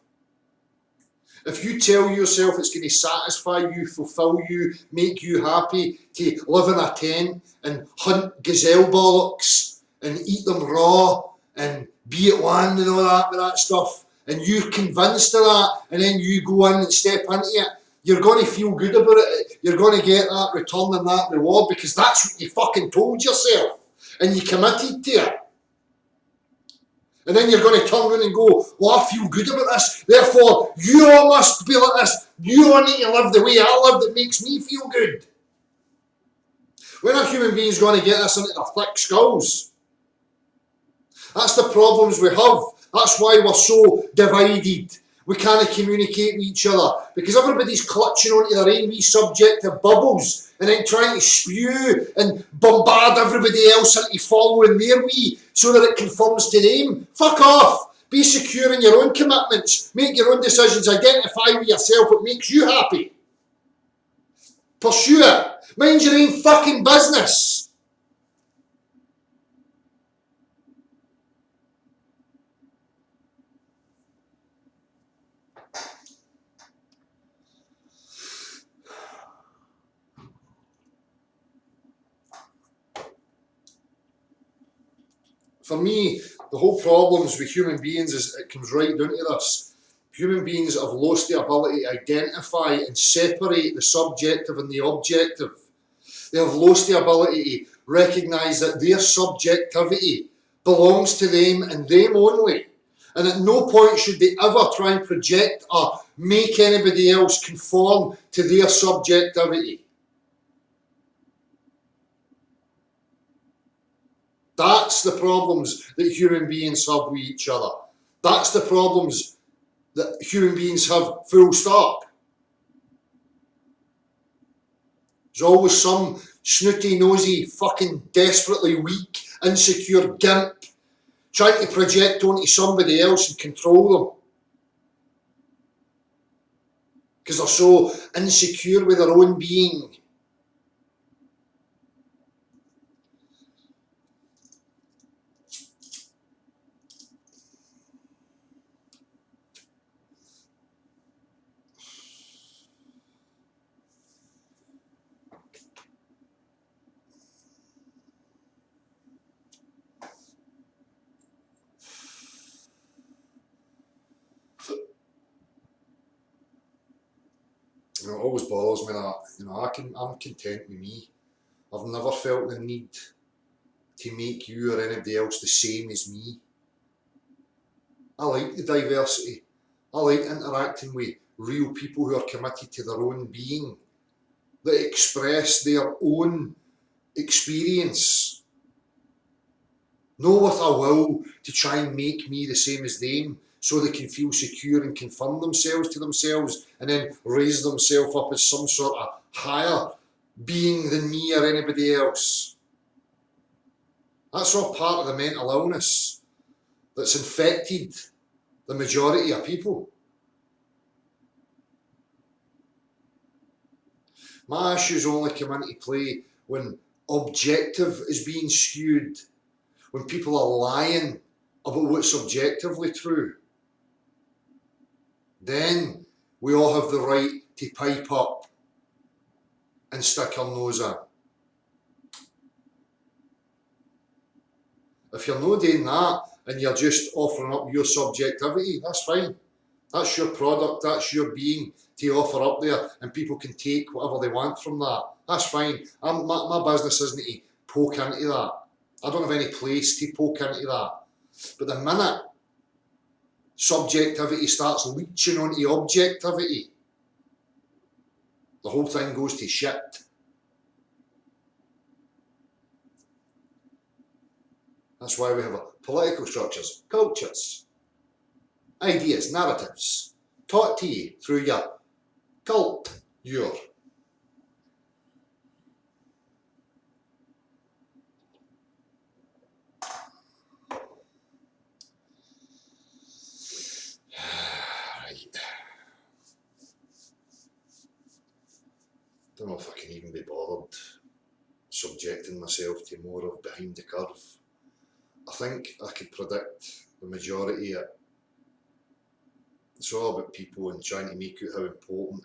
If you tell yourself it's going to satisfy you, fulfill you, make you happy to live in a tent and hunt gazelle bollocks and eat them raw and be at one and all that with that stuff, and you're convinced of that, and then you go in and step into it, you're going to feel good about it. You're going to get that return and that reward because that's what you fucking told yourself and you committed to it. And then you're going to turn around and go, well, I feel good about this, therefore you all must be like this. You all need to live the way I live that makes me feel good. When are human beings going to get this into their thick skulls? That's the problems we have. That's why we're so divided. We can't communicate with each other because everybody's clutching onto their own wee subjective bubbles and then trying to spew and bombard everybody else into following their wee so that it conforms to them. Fuck off. Be secure in your own commitments. Make your own decisions. Identify with yourself what makes you happy. Pursue it. Mind your own fucking business. For me, the whole problems with human beings is it comes right down to this. Human beings have lost the ability to identify and separate the subjective and the objective. They have lost the ability to recognise that their subjectivity belongs to them and them only. And at no point should they ever try and project or make anybody else conform to their subjectivity. That's the problems that human beings have with each other. That's the problems that human beings have, full stop. There's always some snooty, nosy, fucking desperately weak, insecure gimp trying to project onto somebody else and control them. Because they're so insecure with their own being. You know, it always bothers me that, you know, I'm content with me. I've never felt the need to make you or anybody else the same as me. I like the diversity. I like interacting with real people who are committed to their own being, that express their own experience. No with a will to try and make me the same as them so they can feel secure and confirm themselves to themselves and then raise themselves up as some sort of higher being than me or anybody else. That's all part of the mental illness that's infected the majority of people. My issues only come into play when objective is being skewed, when people are lying about what's objectively true. Then we all have the right to pipe up and stick our nose in. If you're not doing that and you're just offering up your subjectivity, that's fine. That's your product, that's your being to offer up there, and people can take whatever they want from that. That's fine. My business isn't to poke into that. I don't have any place to poke into that. But the minute subjectivity starts leaching onto objectivity, the whole thing goes to shit. That's why we have political structures, cultures, ideas, narratives, taught to you through your cult, your right. Don't know if I can even be bothered subjecting myself to more of behind the curve. I think I could predict the majority of it. It's all about people and trying to make out how important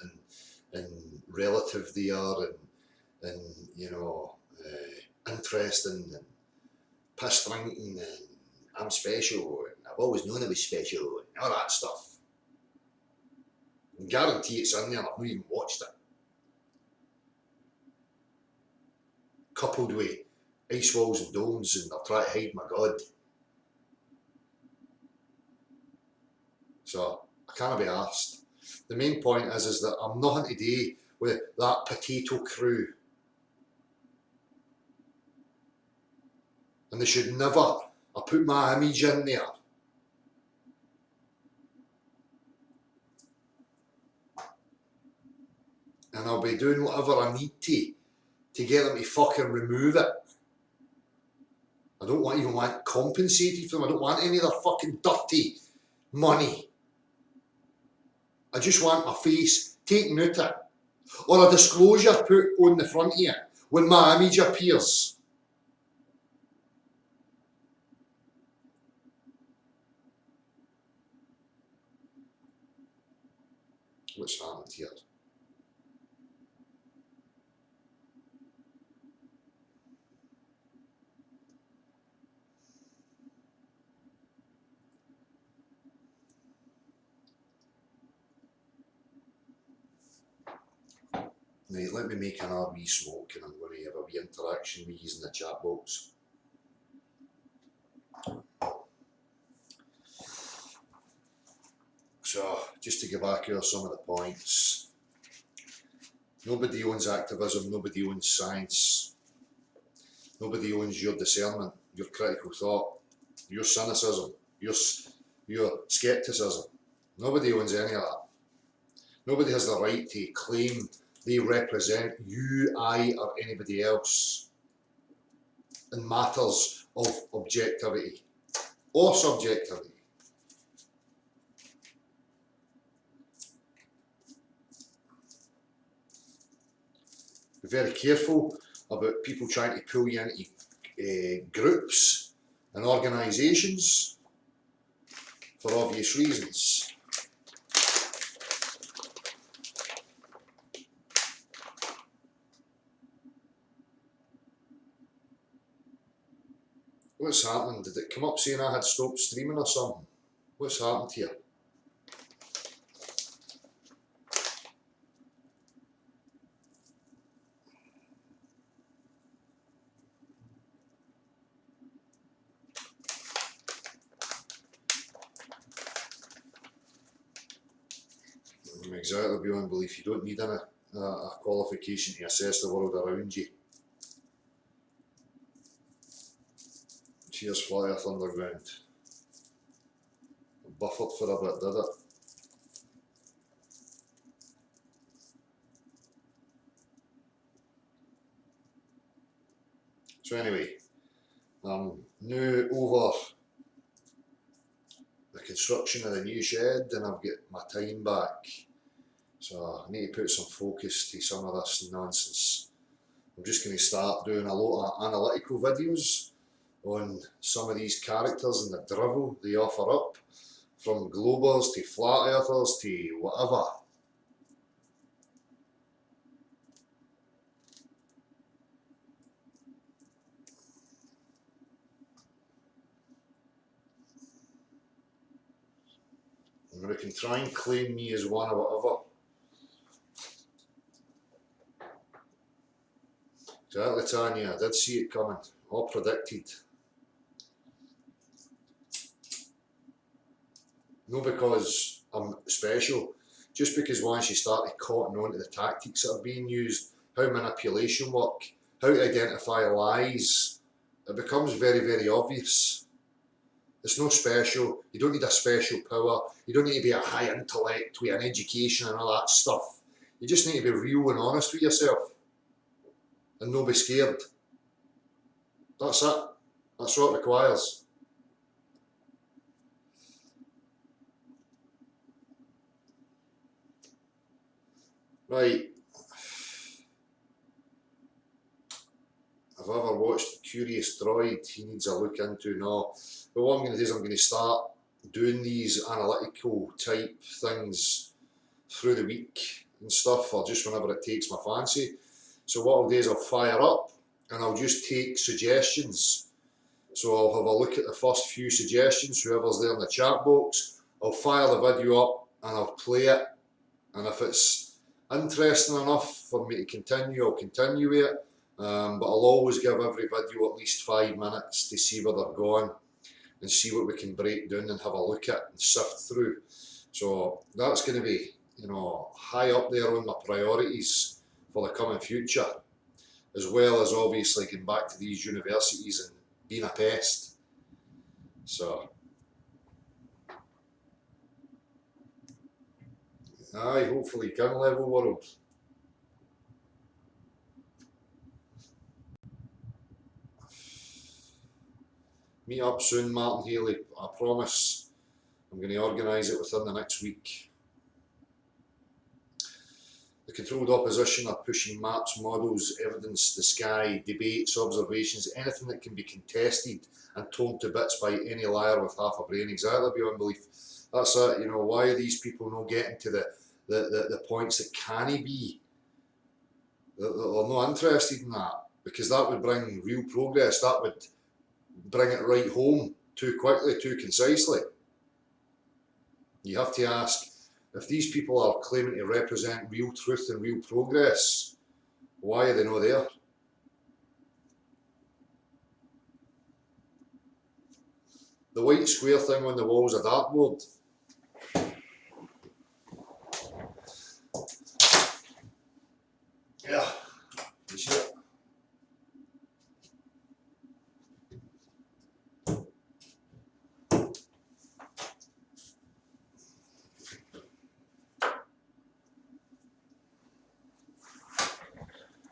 and relative they are, and you know, interesting and piss drinking, and I'm special and I've always known I was special and all that stuff. I guarantee it's in there and I've not even watched it. Coupled with ice walls and domes, and I'll try to hide my God. So I can't be arsed. The main point is that I'm nothing today with that potato crew. And they should never have put my image in there. And I'll be doing whatever I need to get them to fucking remove it. I don't even want compensated for them. I don't want any of their fucking dirty money. I just want my face taken out of it. Or a disclosure put on the front of it when my image appears. What's happened here? Right, let me make another wee smoke and I'm going to have a wee interaction with you in the chat box. So, just to go back here some of the points. Nobody owns activism, nobody owns science. Nobody owns your discernment, your critical thought, your cynicism, your scepticism. Nobody owns any of that. Nobody has the right to claim they represent you, I, or anybody else in matters of objectivity or subjectivity. Be very careful about people trying to pull you into groups and organisations for obvious reasons. What's happened? Did it come up saying I had stopped streaming or something? What's happened here? I'm exactly beyond belief. You don't need a qualification to assess the world around you. Cheers, Fly Earth Underground. Buffered for a bit, did it? So anyway, I'm now over the construction of the new shed and I've got my time back. So I need to put some focus to some of this nonsense. I'm just going to start doing a lot of analytical videos on some of these characters and the drivel they offer up, from globers to flat earthers to whatever. we can try and claim me as one or whatever. Exactly, Tanya, I did see it coming, all predicted. No, because I'm special, just because once you start cotton on to the tactics that are being used, how manipulation work, how to identify lies, it becomes very, very obvious. It's no special, you don't need a special power, you don't need to be a high intellect with an education and all that stuff. You just need to be real and honest with yourself and not be scared. That's it. That's what it requires. Right. If I've ever watched Curious Droid, he needs a look into now. But what I'm going to do is I'm going to start doing these analytical type things through the week and stuff, or just whenever it takes my fancy. So what I'll do is I'll fire up and I'll just take suggestions. So I'll have a look at the first few suggestions, whoever's there in the chat box. I'll fire the video up and I'll play it. And if it's interesting enough for me to continue, I'll continue with it. But I'll always give every video at least 5 minutes to see where they're going and see what we can break down and have a look at and sift through. So that's going to be, you know, high up there on my priorities for the coming future, as well as obviously getting back to these universities and being a pest. So, aye, hopefully can level world. Meet up soon, Martin Haley. I promise I'm going to organise it within the next week. The controlled opposition are pushing maps, models, evidence, the sky, debates, observations, anything that can be contested and torn to bits by any liar with half a brain, exactly beyond belief. That's it, you know, why are these people not getting to the points that can be? They're not interested in that, because that would bring real progress, that would bring it right home too quickly, too concisely. You have to ask, if these people are claiming to represent real truth and real progress, why are they not there? The white square thing on the wall is a dartboard. Yeah, you see it?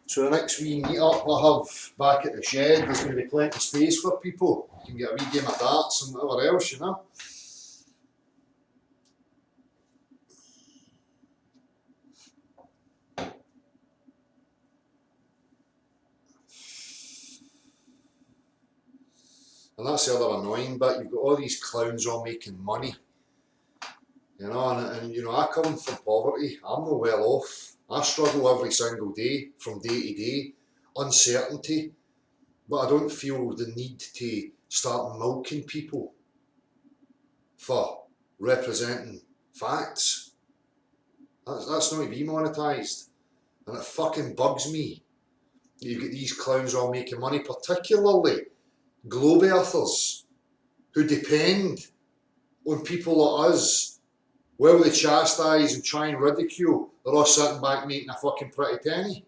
So the next wee meet up I have back at the shed, there's going to be plenty of space for people. You can get a wee game of darts and whatever else, you know. And that's the other annoying bit, you've got all these clowns all making money. You know, and you know, I come from poverty, I'm not well off. I struggle every single day, from day to day, uncertainty, but I don't feel the need to start milking people for representing facts. That's not to be monetised, and it fucking bugs me. You get these clowns all making money, particularly globe earthers, who depend on people like us. While they chastise and try and ridicule, they're all sitting back making a fucking pretty penny.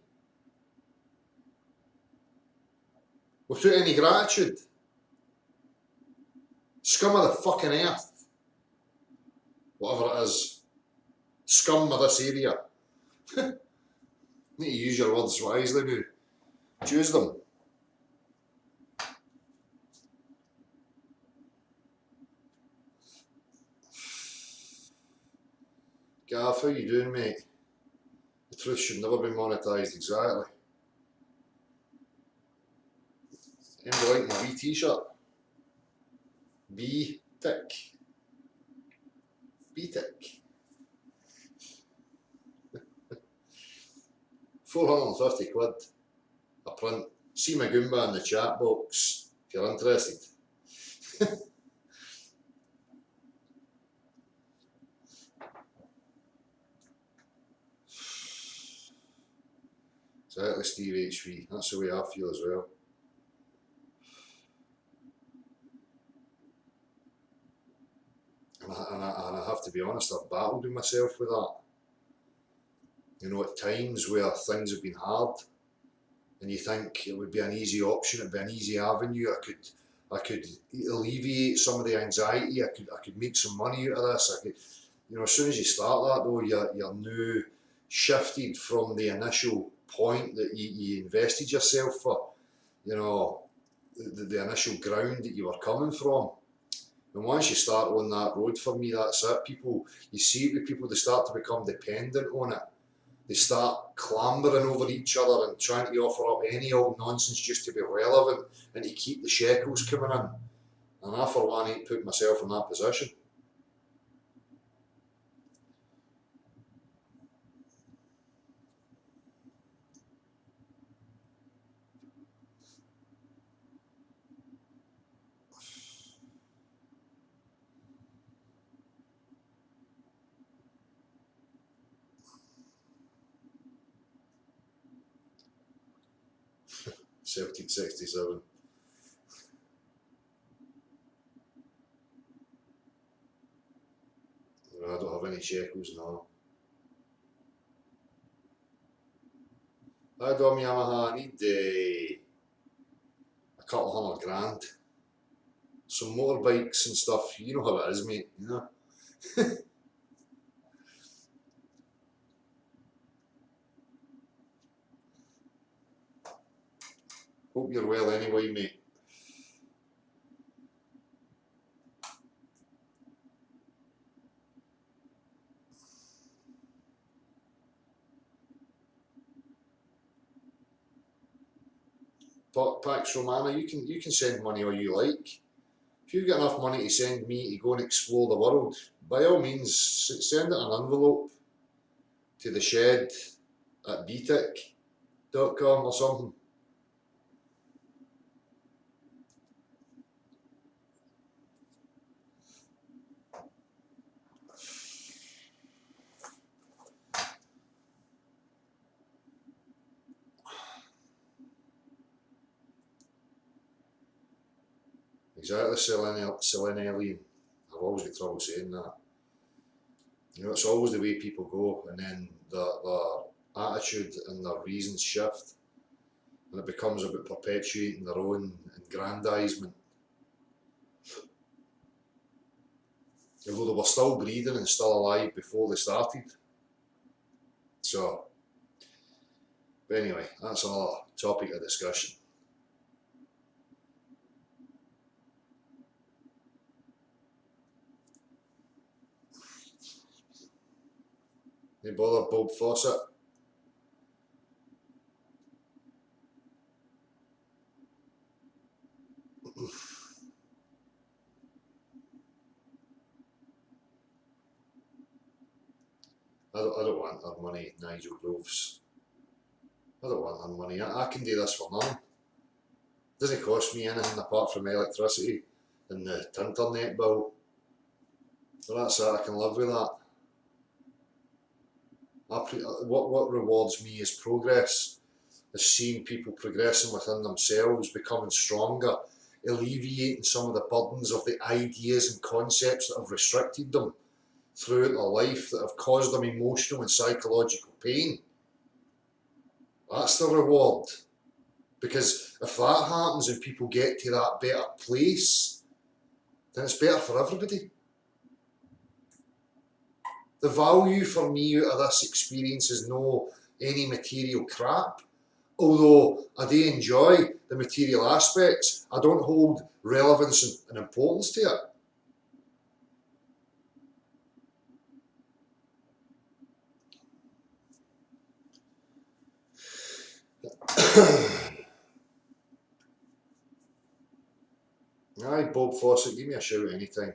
Without any gratitude. Scum of the fucking earth. Whatever it is. Scum of this area. Need to use your words wisely now. Choose them. Gaff, how you doing, mate? The truth should never be monetised, exactly. Anybody like my wee t-shirt? B-tick. B-tick. 450 quid a print. See my Goomba in the chat box if you're interested. Exactly, Steve HV. That's the way I feel as well. And I have to be honest, I've battled with myself with that. You know, at times where things have been hard, and you think it would be an easy option, it'd be an easy avenue. I could alleviate some of the anxiety. I could make some money out of this. I could, you know, as soon as you start that though, you're now shifted from the initial point that you invested yourself for. You know, the initial ground that you were coming from. And once you start on that road, for me, that's it. People, you see it with people, they start to become dependent on it. They start clambering over each other and trying to offer up any old nonsense just to be relevant and to keep the shekels coming in. And I, for one, ain't put myself in that position. Celtic 67. I don't have any shekels now. I do, Yamaha, I need a couple $100,000. Some motorbikes and stuff, you know how it is, mate, you know. Hope you're well anyway, mate. But Pax Romana, you can send money all you like. If you've got enough money to send me to go and explore the world, by all means, send it in an envelope to the shed at btech.com or something. Exactly, Selene. I've always got trouble saying that. You know, it's always the way people go, and then their attitude and their reasons shift, and it becomes about perpetuating their own aggrandisement. Although they were still breathing and still alive before they started. So, but anyway, that's another topic of discussion. Any bother, Bob Fawcett? I don't want our money, Nigel Groves. I don't want our money. I can do this for nothing. It doesn't cost me anything apart from electricity and the internet bill. So that's it, I can live with that. What rewards me is progress, is seeing people progressing within themselves, becoming stronger, alleviating some of the burdens of the ideas and concepts that have restricted them throughout their life, that have caused them emotional and psychological pain. That's the reward. Because if that happens and people get to that better place, then it's better for everybody. The value for me out of this experience is no any material crap. Although I do enjoy the material aspects, I don't hold relevance and importance to it. Aye, Bob Fawcett, give me a shout anytime.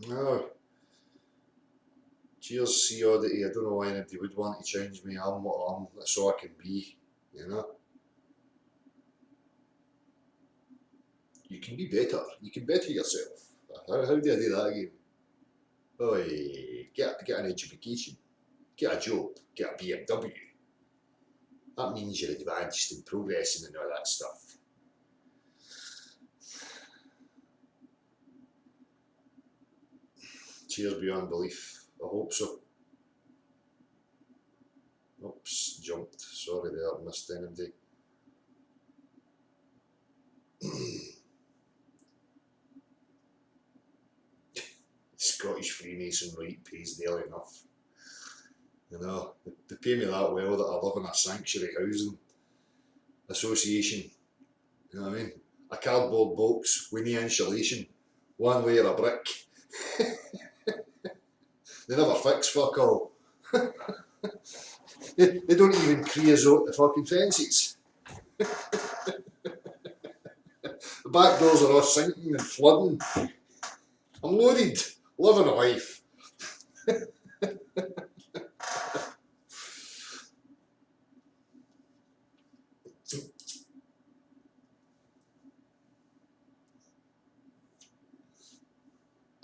No. Cheers, see oddity. I don't know why anybody would want to change me. I'm what I am. That's all I can be, you know. You can be better. You can better yourself. How do I do that again? Oi, get an education, get a job, get a BMW. That means you're advanced and progressing and all that stuff. Cheers beyond belief. I hope so. Oops, jumped. Sorry there, missed anybody. Scottish Freemason right pays nearly enough. You know, they pay me that well that I live in a sanctuary housing association. You know what I mean? A cardboard box with no insulation, one layer of brick. They never fix fuck all. They don't even creosote the fucking fences. The back doors are all sinking and flooding. I'm loaded, living a life.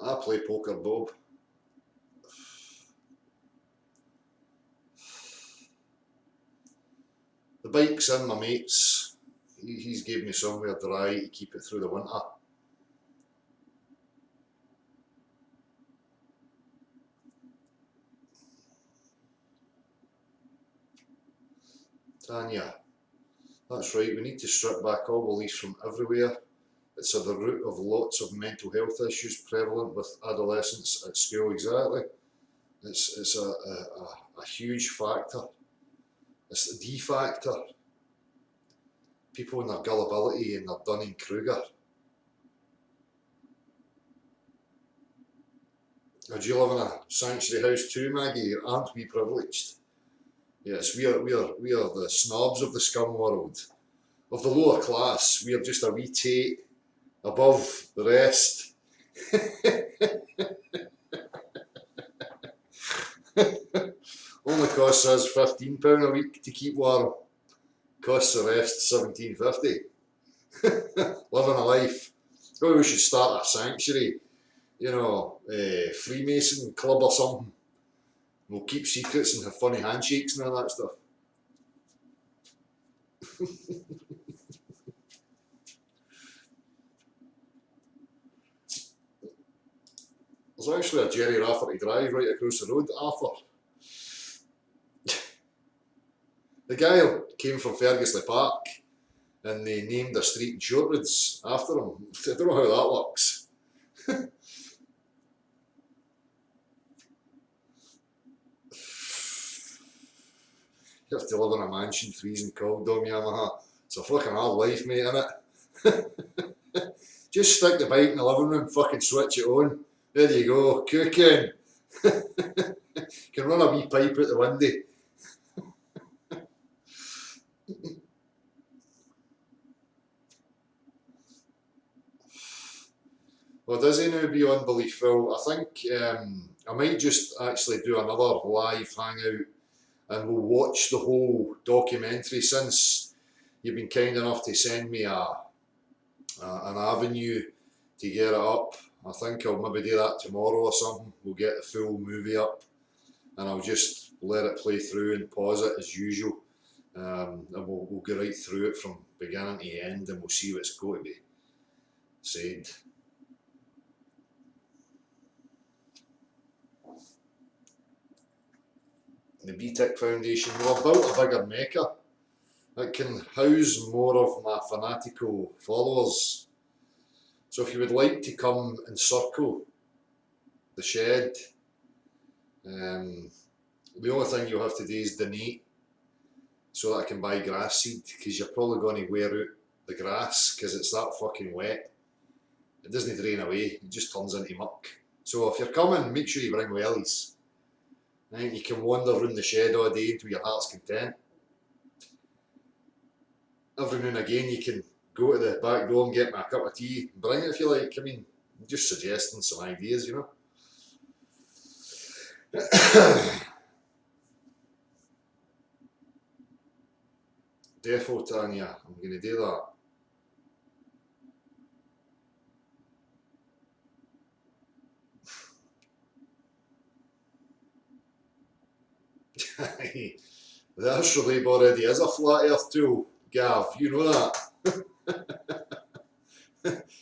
I play poker, Bob. The bike's in my mate's. He's gave me somewhere dry to keep it through the winter. Tanya, that's right, we need to strip back all beliefs from everywhere. It's at the root of lots of mental health issues prevalent with adolescents at school, exactly. It's a huge factor. It's the factor. People and their gullibility and their Dunning-Kruger. Now, do you live in a sanctuary house too, Maggie? Aren't we privileged? Yes, we are the snobs of the scum world. Of the lower class, we are just a wee tate above the rest. Only costs us £15 a week to keep warm. Costs the rest £17.50. Living a life. Maybe we should start a sanctuary, you know, Freemason club or something. We'll keep secrets and have funny handshakes and all that stuff. There's actually a Jerry Rafferty Drive right across the road, Arthur. The guy came from Fergusley Park and they named a street in Shortwoods after him. I don't know how that works. You have to live in a mansion, freezing cold, Dom Yamaha. It's a fucking hard life, mate, innit? Just stick the bike in the living room, fucking switch it on. There you go, cooking. Can run a wee pipe out the window. Well, does he now beyond belief, Phil? I think I might just actually do another live hangout and we'll watch the whole documentary since you've been kind enough to send me an avenue to get it up. I think I'll maybe do that tomorrow or something. We'll get the full movie up and I'll just let it play through and pause it as usual. And we'll go right through it from beginning to end and we'll see what's going to be said. The BTIC Foundation, well, I've built a bigger mecca that can house more of my fanatical followers. So if you would like to come and circle the shed, the only thing you'll have to do is donate so that I can buy grass seed, because you're probably going to wear out the grass because it's that fucking wet. It doesn't drain away, it just turns into muck. So if you're coming, make sure you bring wellies. Right? You can wander around the shed all day until your heart's content. Every now and again you can go to the back door and get me a cup of tea and bring it if you like. I mean, I'm just suggesting some ideas, you know. Defo, Tanya, I'm going to do that. The astrolabe already is a flat earth tool, Gav, you know that.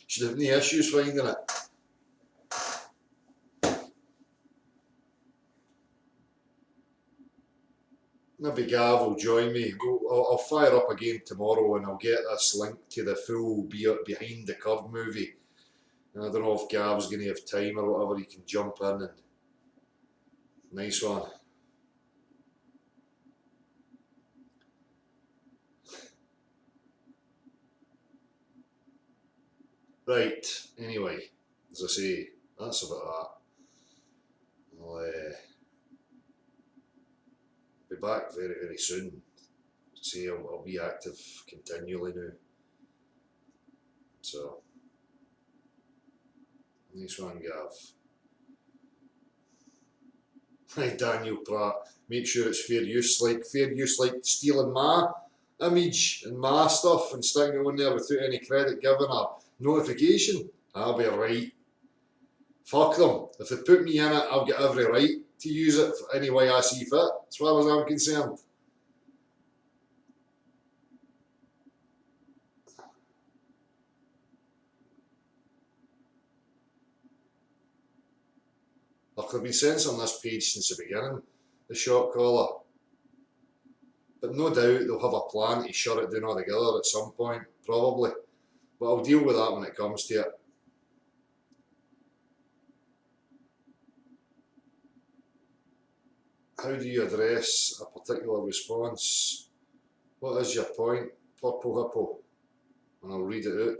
Should have no issues finding it. Maybe Gav will join me. I'll fire up again tomorrow and I'll get this link to the full behind the curve movie. And I don't know if Gav's going to have time or whatever, he can jump in and nice one. Right, anyway, as I say, that's about that. I'll be back very, very soon. See, I'll be active continually now. So, nice one, Gav. Hi, Daniel Pratt. Make sure it's fair use like stealing my image and my stuff and sticking it on there without any credit given or notification. I'll be right. Fuck them. If they put me in it, I'll get every right to use it any way I see fit, as far as I'm concerned. Look, I've been censoring this page since the beginning, the shot caller. But no doubt they'll have a plan to shut it down altogether at some point, probably. But I'll deal with that when it comes to it. How do you address a particular response? What is your point, Purple Hippo? And I'll read it out.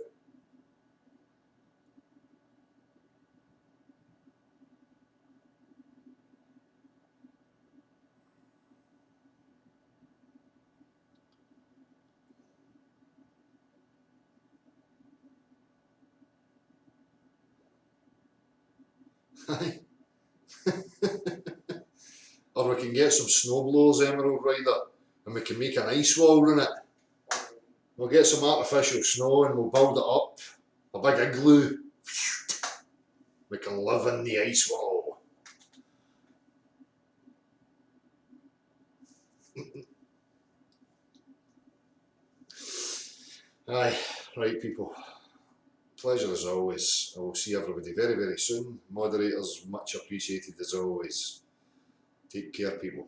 Or we can get some snowblowers, Emerald Rider, and we can make an ice wall in it. We'll get some artificial snow and we'll build it up. A big igloo. We can live in the ice wall. Aye, right people. Pleasure as always. I will see everybody very, very soon. Moderators, much appreciated as always. Take care, people.